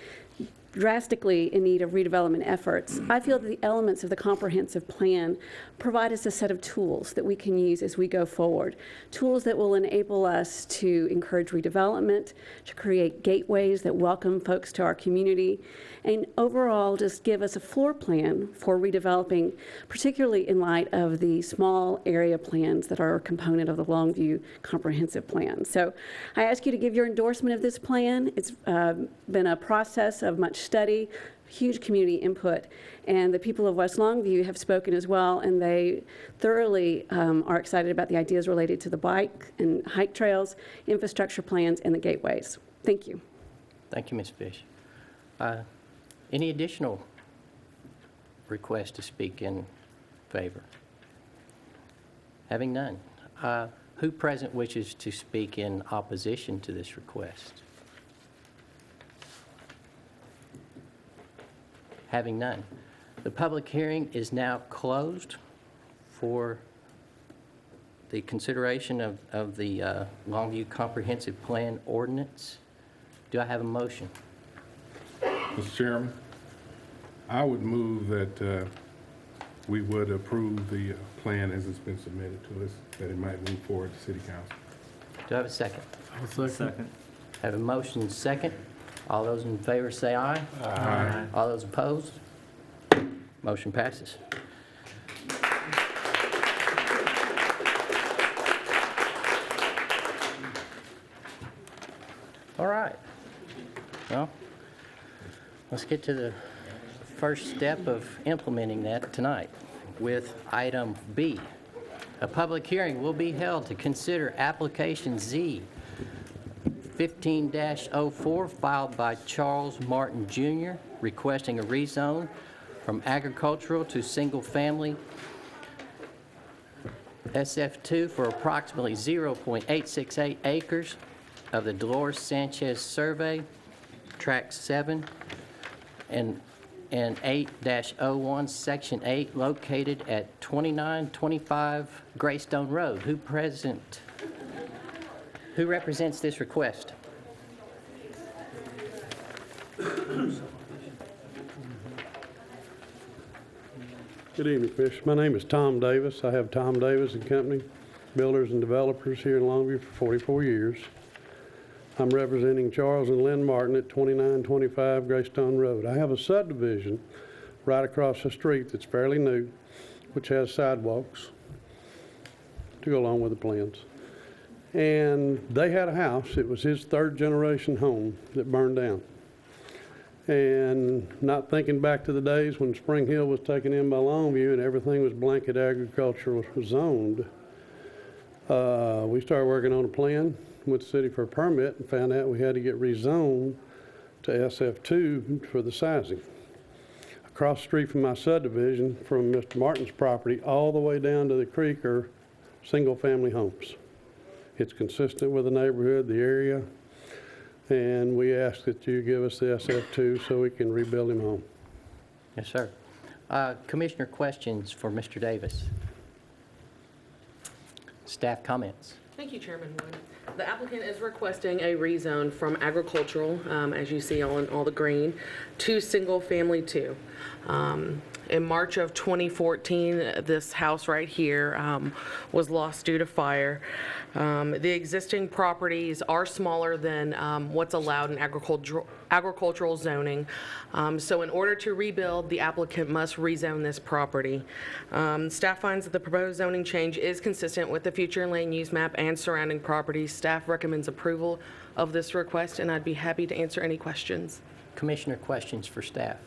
drastically in need of redevelopment efforts, I feel that the elements of the comprehensive plan provide us a set of tools that we can use as we go forward, tools that will enable us to encourage redevelopment, to create gateways that welcome folks to our community, and overall just give us a floor plan for redeveloping, particularly in light of the small area plans that are a component of the Longview comprehensive plan. So I ask you to give your endorsement of this plan. It's been a process of much study, huge community input, and the people of West Longview have spoken as well, and they thoroughly are excited about the ideas related to the bike and hike trails, infrastructure plans, and the gateways. Thank you. Thank you, Ms. Fish. Any additional requests to speak in favor? Having none, who present wishes to speak in opposition to this request? Having none, the public hearing is now closed for the consideration of the Longview Comprehensive Plan ordinance. Do I have a motion? Mr. Chairman, I would move that we would approve the plan as it's been submitted to us, that it might move forward to City Council. Do I have a second? I'll second. I have a motion and second. All those in favor say aye. Aye. All those opposed? Motion passes. All right. Well, let's get to the first step of implementing that tonight with item B. A public hearing will be held to consider application Z 15-04 filed by Charles Martin Jr. requesting a rezone from agricultural to single-family SF2 for approximately 0.868 acres of the Dolores Sanchez Survey, Tract 7, and 8-01, Section 8, located at 2925 Greystone Road. Who represents this request? Good evening, Commissioner. My name is Tom Davis. I have Tom Davis and Company. builders and developers here in Longview for 44 years. I'm representing Charles and Lynn Martin at 2925 Greystone Road. I have a subdivision right across the street that's fairly new, which has sidewalks to go along with the plans. And they had a house. It was his third generation home that burned down. And not thinking back to the days when Spring Hill was taken in by Longview and everything was blanket agricultural zoned, we started working on a plan with the city for a permit and found out we had to get rezoned to SF2 for the sizing. Across the street from my subdivision, from Mr. Martin's property, all the way down to the creek are single-family homes. It's consistent with the neighborhood, the area, and we ask that you give us the SF2 so we can rebuild him home. Yes, sir. Commissioner questions for Mr. Davis? Staff comments? Thank you, Chairman Wood. The applicant is requesting a rezone from agricultural, as you see on all the green, to single-family 2. In March of 2014, this house right here was lost due to fire. The existing properties are smaller than what's allowed in agricultural zoning. So in order to rebuild, the applicant must rezone this property. Staff finds that the proposed zoning change is consistent with the future land use map and surrounding properties. Staff recommends approval of this request, and I'd be happy to answer any questions. Commissioner questions for staff?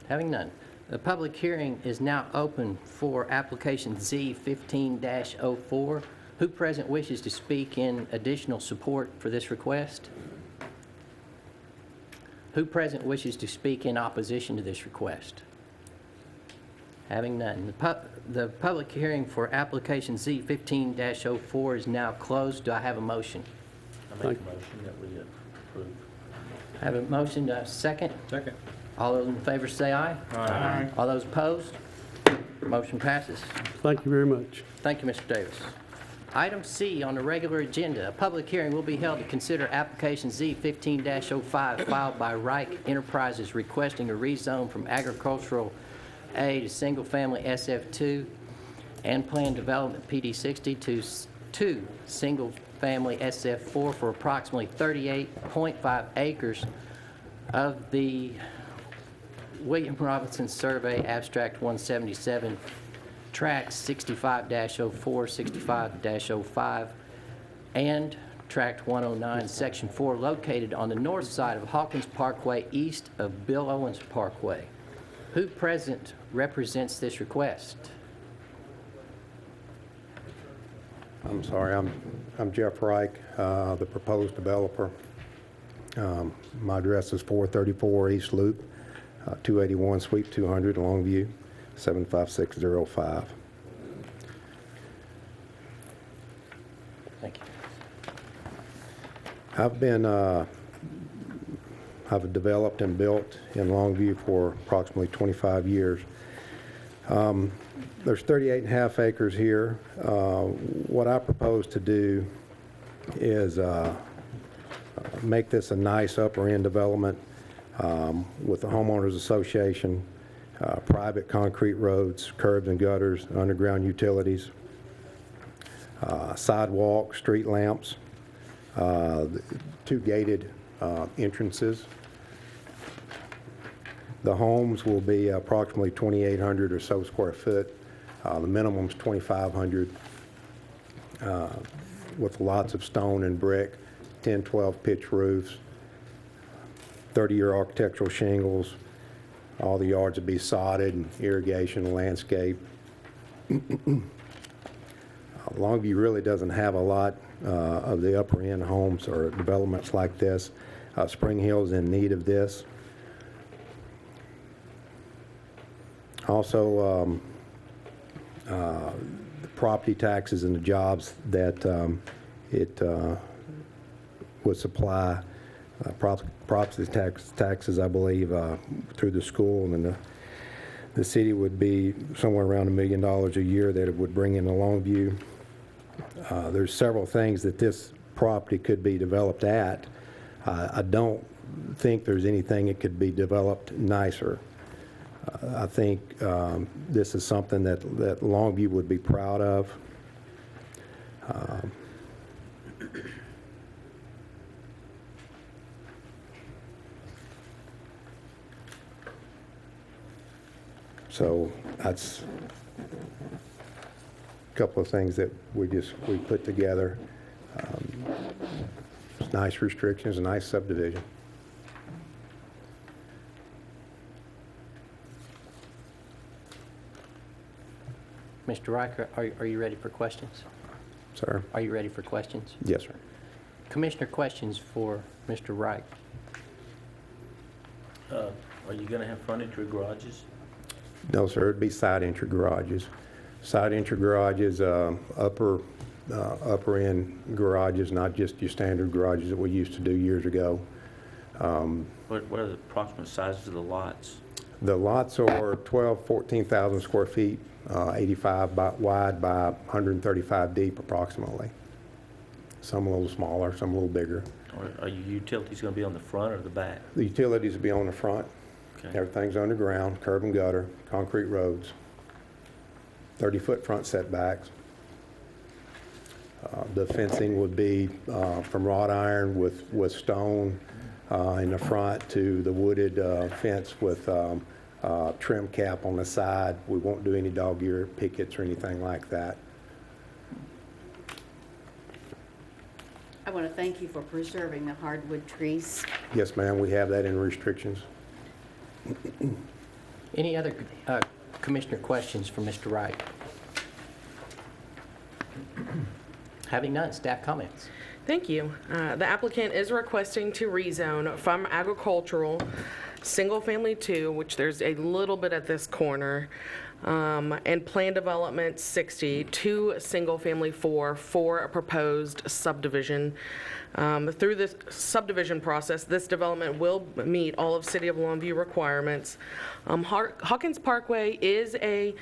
Having none, the public hearing is now open for application Z15-04. Who present wishes to speak in additional support for this request? Who present wishes to speak in opposition to this request? Having none, the public hearing for application Z15-04 is now closed. Do I have a motion? I make a motion that we approve. I have a motion. Do I have a second? Second. All those in favor say aye. Aye. All those opposed? Motion passes. Thank you very much. Thank you, Mr. Davis. Item C on the regular agenda, a public hearing will be held to consider application Z15-05 filed by Reich Enterprises requesting a rezone from agricultural A to single-family SF2 and planned development PD60 to single-family SF4 for approximately 38.5 acres of the William Robinson Survey, Abstract 177, Tract 65-04, 65-05, and Tract 109, Section 4, located on the north side of Hawkins Parkway, east of Bill Owens Parkway. Who present represents this request? I'm sorry, I'm Jeff Reich, the proposed developer. My address is 434 East Loop, 281 Suite 200, Longview, 75605. Thank you. I've developed and built in Longview for approximately 25 years. There's 38.5 acres here. What I propose to do is make this a nice upper-end development with the homeowners association, private concrete roads, curbs and gutters, underground utilities, sidewalk, street lamps, 2 gated entrances. The homes will be approximately 2,800 or so square foot. The minimum's 2,500 with lots of stone and brick, 10, 12 pitch roofs, 30-year architectural shingles. All the yards will be sodded, and irrigation, landscape. Longview really doesn't have a lot of the upper-end homes or developments like this. Spring Hill's in need of this. Also, the property taxes and the jobs that it would supply, property taxes, I believe, through the school, and the city would be somewhere around $1 million a year that it would bring in Longview. There's several things that this property could be developed at. I don't think there's anything it could be developed nicer. I think this is something that Longview would be proud of. So that's a couple of things that we put together. It's nice restrictions, a nice subdivision. Mr. Riker, are you ready for questions? Sir? Are you ready for questions? Yes, sir. Commissioner, questions for Mr. Wright? Are you going to have frontage or garages? No, sir, it'd be side entry garages. Side entry garages, upper end garages, not just your standard garages that we used to do years ago. What are the approximate sizes of the lots? The lots are 14,000 square feet, 85 wide by 135 deep approximately. Some a little smaller, some a little bigger. Are your utilities going to be on the front or the back? The utilities will be on the front. Okay. Everything's underground, curb and gutter, concrete roads, 30-foot front setbacks. The fencing would be from wrought iron with stone in the front to the wooded fence with trim cap on the side. We won't do any dog ear pickets or anything like that. I want to thank you for preserving the hardwood trees. Yes, ma'am, we have that in restrictions. Any other commissioner questions for Mr. Wright? Having none, staff comments. Thank you. The applicant is requesting to rezone from agricultural, single-family 2, which there's a little bit at this corner, and plan development 60 to single-family 4 for a proposed subdivision. Through this subdivision process, this development will meet all of City of Longview requirements. Hawkins Parkway is a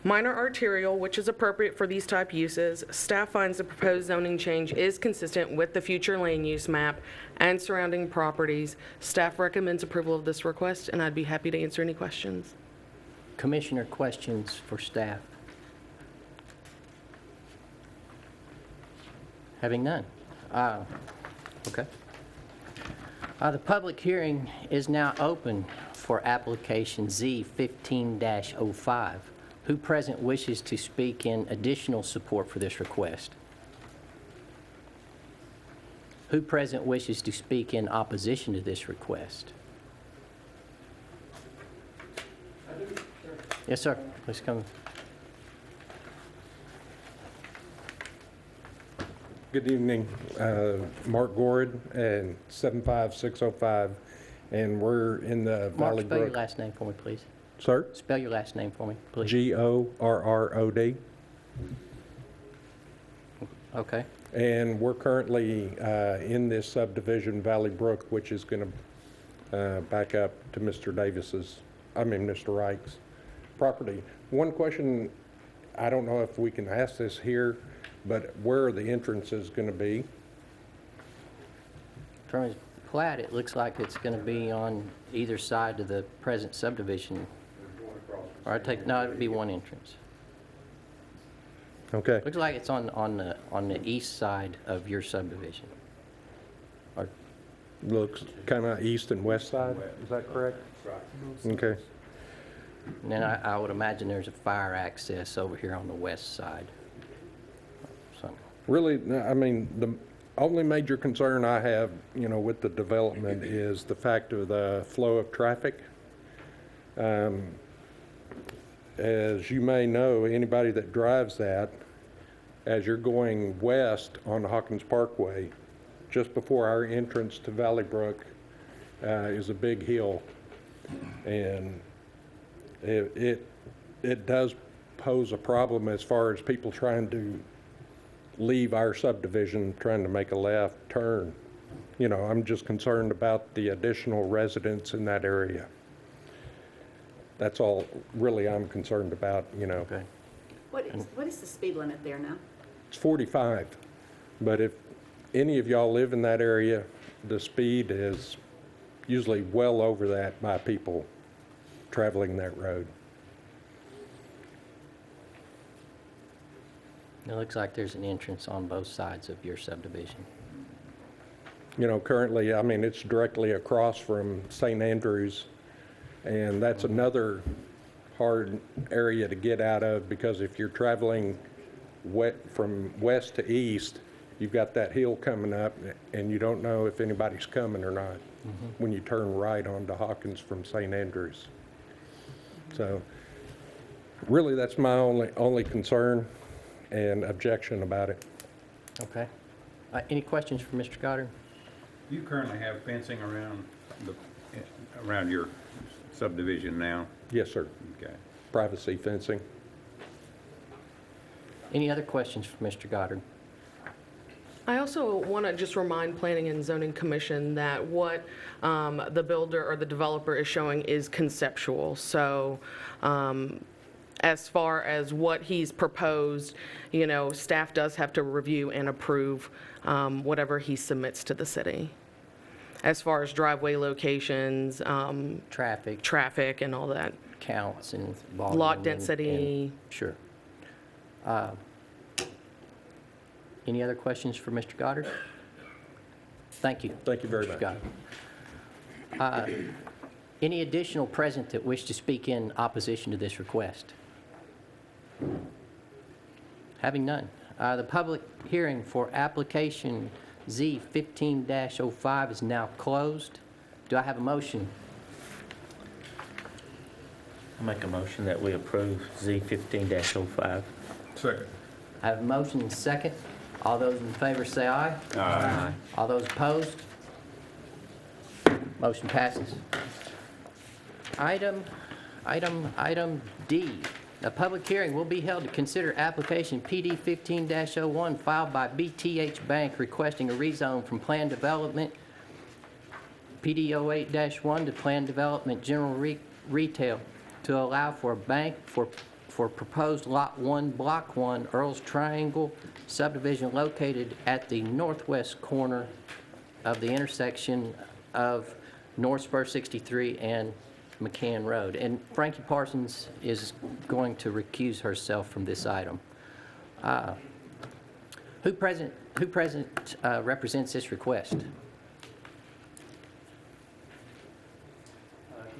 minor arterial, which is appropriate for these type uses. Staff finds the proposed zoning change is consistent with the future land use map and surrounding properties. Staff recommends approval of this request, and I'd be happy to answer any questions. Commissioner questions for staff? Having none. Okay. The public hearing is now open for application Z15-05. Who present wishes to speak in additional support for this request? Who present wishes to speak in opposition to this request? Yes, sir. Please come. Good evening. Mark Gord and 75605, and we're in the Mark, Valley spell your Brook. last name for me, please. Sir? Spell your last name for me, please. Gorrod. Okay. And we're currently in this subdivision, Valley Brook, which is going to back up to Mr. Wright's property. One question, I don't know if we can ask this here, but where are the entrances going to be? From his plat, it looks like it's going to be on either side of the present subdivision. Or no, it'd be one entrance. Okay. Looks like it's on the east side of your subdivision. Or, Looks kind of east and west side, is that correct? Okay. and then I would imagine there's a fire access over here on the west side. So, Really, I mean, the only major concern I have, with the development is the fact of the flow of traffic. As you may know, anybody that drives that, as you're going west on Hawkins Parkway, just before our entrance to Valley Brook, is a big hill. And it does pose a problem as far as people trying to leave our subdivision, trying to make a left turn. I'm just concerned about the additional residents in that area. That's all really I'm concerned about, okay. What is the speed limit there now? It's 45, but if any of y'all live in that area, the speed is usually well over that by people traveling that road. It looks like there's an entrance on both sides of your subdivision. You know, currently, I mean, it's directly across from St. Andrews, and that's another hard area to get out of, because if you're traveling from west to east, you've got that hill coming up, and you don't know if anybody's coming or not when you turn right onto Hawkins from St. Andrews. So really, that's my only concern and objection about it. Okay. Any questions for Mr. Goddard? You currently have fencing around your subdivision now? Yes, sir. Okay. Privacy fencing. Any other questions for Mr. Goddard? I also want to just remind Planning and Zoning Commission that what the builder or the developer is showing is conceptual. So as far as what he's proposed, you know, staff does have to review and approve whatever he submits to the city. As far as driveway locations, traffic and all that. Counts and volume. Lot density. Sure. Any other questions for Mr. Goddard? Thank you. Thank you very much. Mr. Goddard. Any additional present that wish to speak in opposition to this request? Having none. The public hearing for application Z15-05 is now closed. Do I have a motion? I make a motion that we approve Z15-05. Second. I have a motion and a second. All those in favor say aye. Aye. All those opposed? Motion passes. Item D, a public hearing will be held to consider application PD 15-01 filed by BTH Bank requesting a rezone from planned development PD 08-1 to planned development general retail to allow for a bank for proposed Lot 1, Block 1, Earl's Triangle subdivision located at the northwest corner of the intersection of North Spur 63 and McCann Road. And Frankie Parsons is going to recuse herself from this item. Who present represents this request?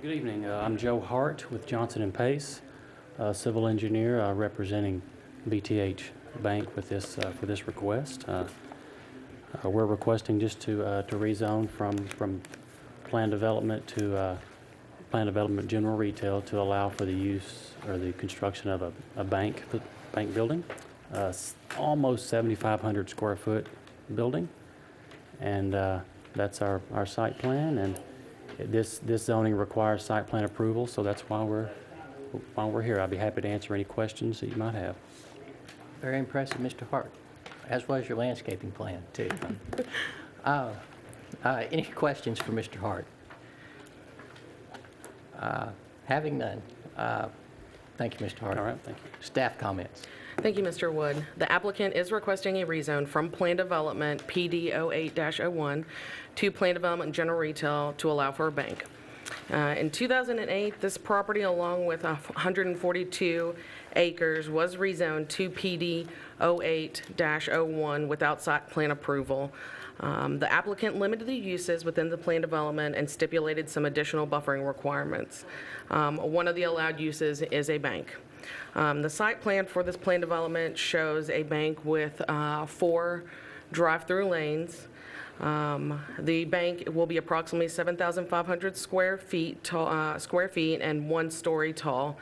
Good evening. I'm Joe Hart with Johnson & Pace, civil engineer representing BTH Bank with this for this request. We're requesting just to rezone from planned development to planned development general retail to allow for the use or the construction of a bank building, almost 7,500 square foot building, and that's our site plan. And this zoning requires site plan approval, so that's why we're here. I'd be happy to answer any questions that you might have. Very impressive, Mr. Hart, as was your landscaping plan, too. Any questions for Mr. Hart? Having none, thank you, Mr. Hart. All right, thank you. Staff comments. Thank you, Mr. Wood. The applicant is requesting a rezone from Plan Development PD 08-01 to Plan Development General Retail to allow for a bank. In 2008, this property, along with 142 acres, was rezoned to PD 08-01 without site plan approval. The applicant limited the uses within the plan development and stipulated some additional buffering requirements. One of the allowed uses is a bank. The site plan for this plan development shows a bank with 4 drive-through lanes. The bank will be approximately 7,500 square feet and 1 story tall.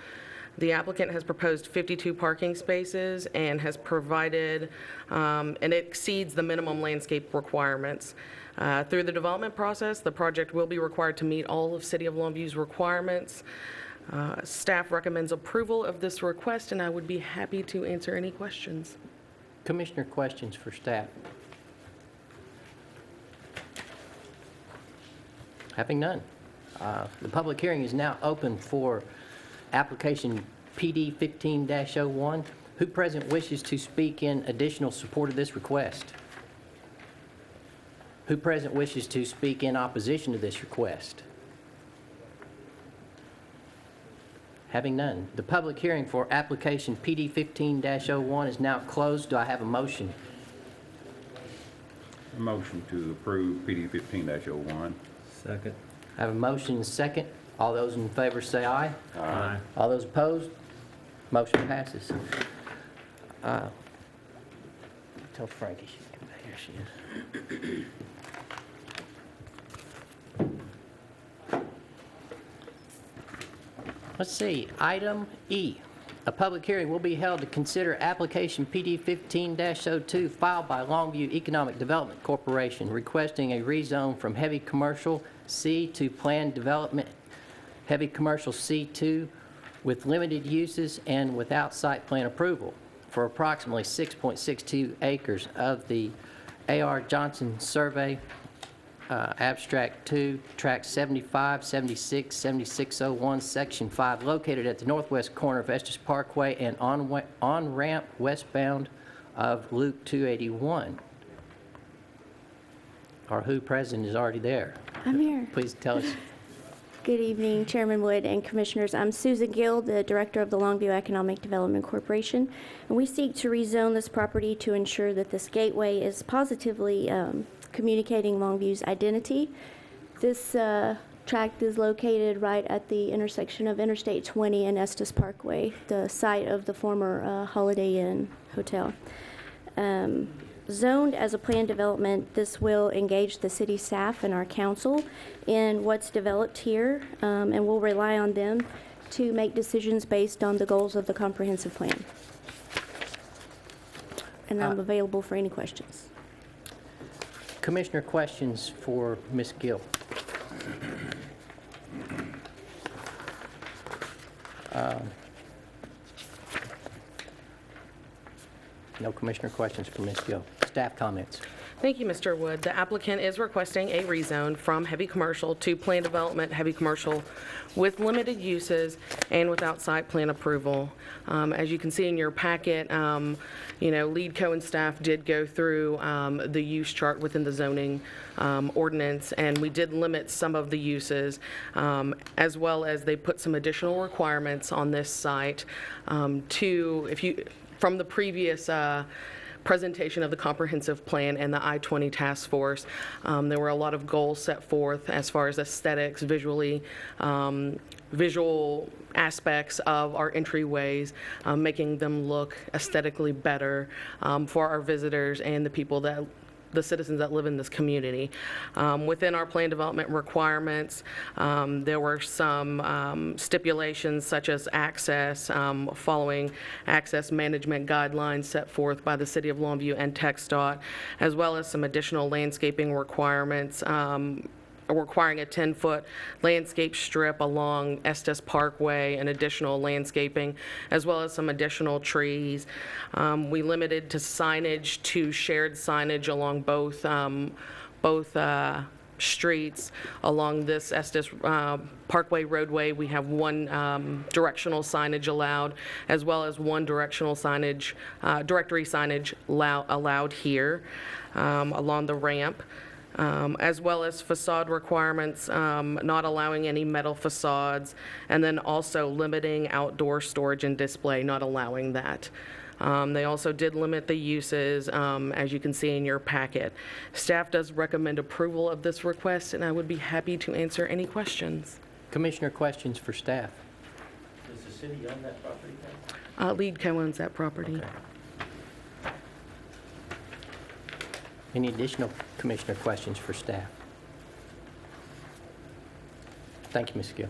The applicant has proposed 52 parking spaces and has provided, and it exceeds the minimum landscape requirements. Through the development process, the project will be required to meet all of City of Longview's requirements. Staff recommends approval of this request, and I would be happy to answer any questions. Commissioner, questions for staff? Having none. The public hearing is now open for application PD 15-01. Who present wishes to speak in additional support of this request? Who present wishes to speak in opposition to this request? Having none, the public hearing for application PD 15-01 is now closed. Do I have a motion? A motion to approve PD 15-01. Second. I have a motion and a second. All those in favor say aye. Aye. All those opposed? Motion passes. Tell Frankie she can come back. Here she is. Let's see, item E. A public hearing will be held to consider application PD 15-02 filed by Longview Economic Development Corporation requesting a rezone from heavy commercial C to planned development heavy commercial C2 with limited uses and without site plan approval for approximately 6.62 acres of the A.R. Johnson Survey, Abstract 2, Tract 75, 76, 7601, Section 5, located at the northwest corner of Estes Parkway and on-ramp westbound of Loop 281. Our WHO president is already there. I'm here. Please tell us. Good evening, Chairman Wood and Commissioners. I'm Susan Gill, the Director of the Longview Economic Development Corporation, and we seek to rezone this property to ensure that this gateway is positively communicating Longview's identity. This tract is located right at the intersection of Interstate 20 and Estes Parkway, the site of the former Holiday Inn Hotel. Zoned as a planned development, this will engage the city staff and our council in what's developed here, and we'll rely on them to make decisions based on the goals of the comprehensive plan. And I'm available for any questions. Commissioner questions for Ms. Gill? No commissioner questions for Ms. Gill. Staff comments. Thank you, Mr. Wood. The applicant is requesting a rezone from heavy commercial to planned development heavy commercial with limited uses and without site plan approval. As you can see in your packet, LeadCo and staff did go through the use chart within the zoning ordinance, and we did limit some of the uses, as well as they put some additional requirements on this site from the previous presentation of the comprehensive plan and the I-20 task force. There were a lot of goals set forth as far as aesthetics, visual aspects of our entryways, making them look aesthetically better for our visitors and the citizens that live in this community. Within our plan development requirements, there were some stipulations such as access, following access management guidelines set forth by the City of Longview and TxDOT, as well as some additional landscaping requirements, requiring a 10-foot landscape strip along Estes Parkway and additional landscaping, as well as some additional trees. We limited to signage to shared signage along both streets. Along this Estes Parkway roadway, we have one directional signage allowed, as well as one directional signage, directory signage allowed here along the ramp. As well as facade requirements, not allowing any metal facades, and then also limiting outdoor storage and display, not allowing that. They also did limit the uses, as you can see in your packet. Staff does recommend approval of this request, and I would be happy to answer any questions. Commissioner questions for staff? Does the city own that property now? LeadCo owns that property. Okay. Any additional commissioner questions for staff? Thank you, Ms. Gill.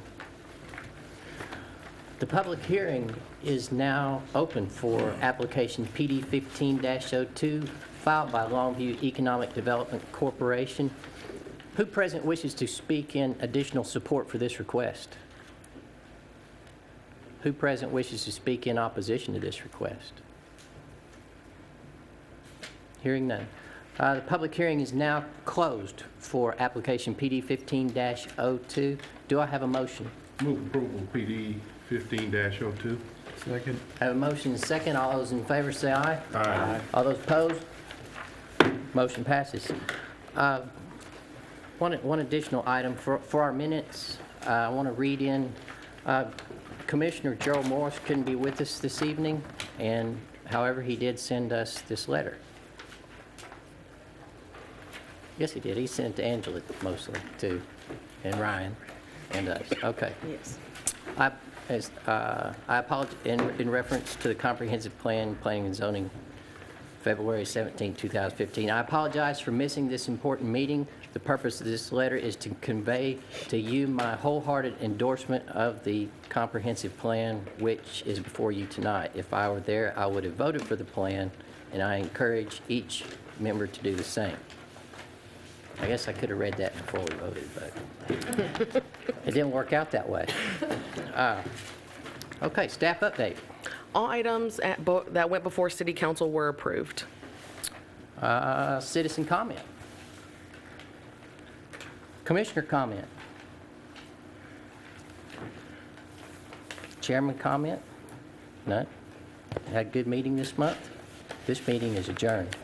The public hearing is now open for application PD 15-02 filed by Longview Economic Development Corporation. Who present wishes to speak in additional support for this request? Who present wishes to speak in opposition to this request? Hearing none. The public hearing is now closed for application PD 15-02. Do I have a motion? Move approval PD 15-02. Second. I have a motion and a second. All those in favor say aye. Aye. All those opposed? Motion passes. One additional item for our minutes. I want to read in Commissioner Joe Morris couldn't be with us this evening, and however, he did send us this letter. Yes, he did. He sent it to Angela mostly, too, and Ryan, and us. Okay. Yes. I apologize, in reference to the comprehensive plan, planning and zoning, February 17, 2015. I apologize for missing this important meeting. The purpose of this letter is to convey to you my wholehearted endorsement of the comprehensive plan, which is before you tonight. If I were there, I would have voted for the plan, and I encourage each member to do the same. I guess I could have read that before we voted, but it didn't work out that way. Okay, staff update. All items that went before City Council were approved. Citizen comment. Commissioner comment. Chairman comment? None? Had a good meeting this month? This meeting is adjourned.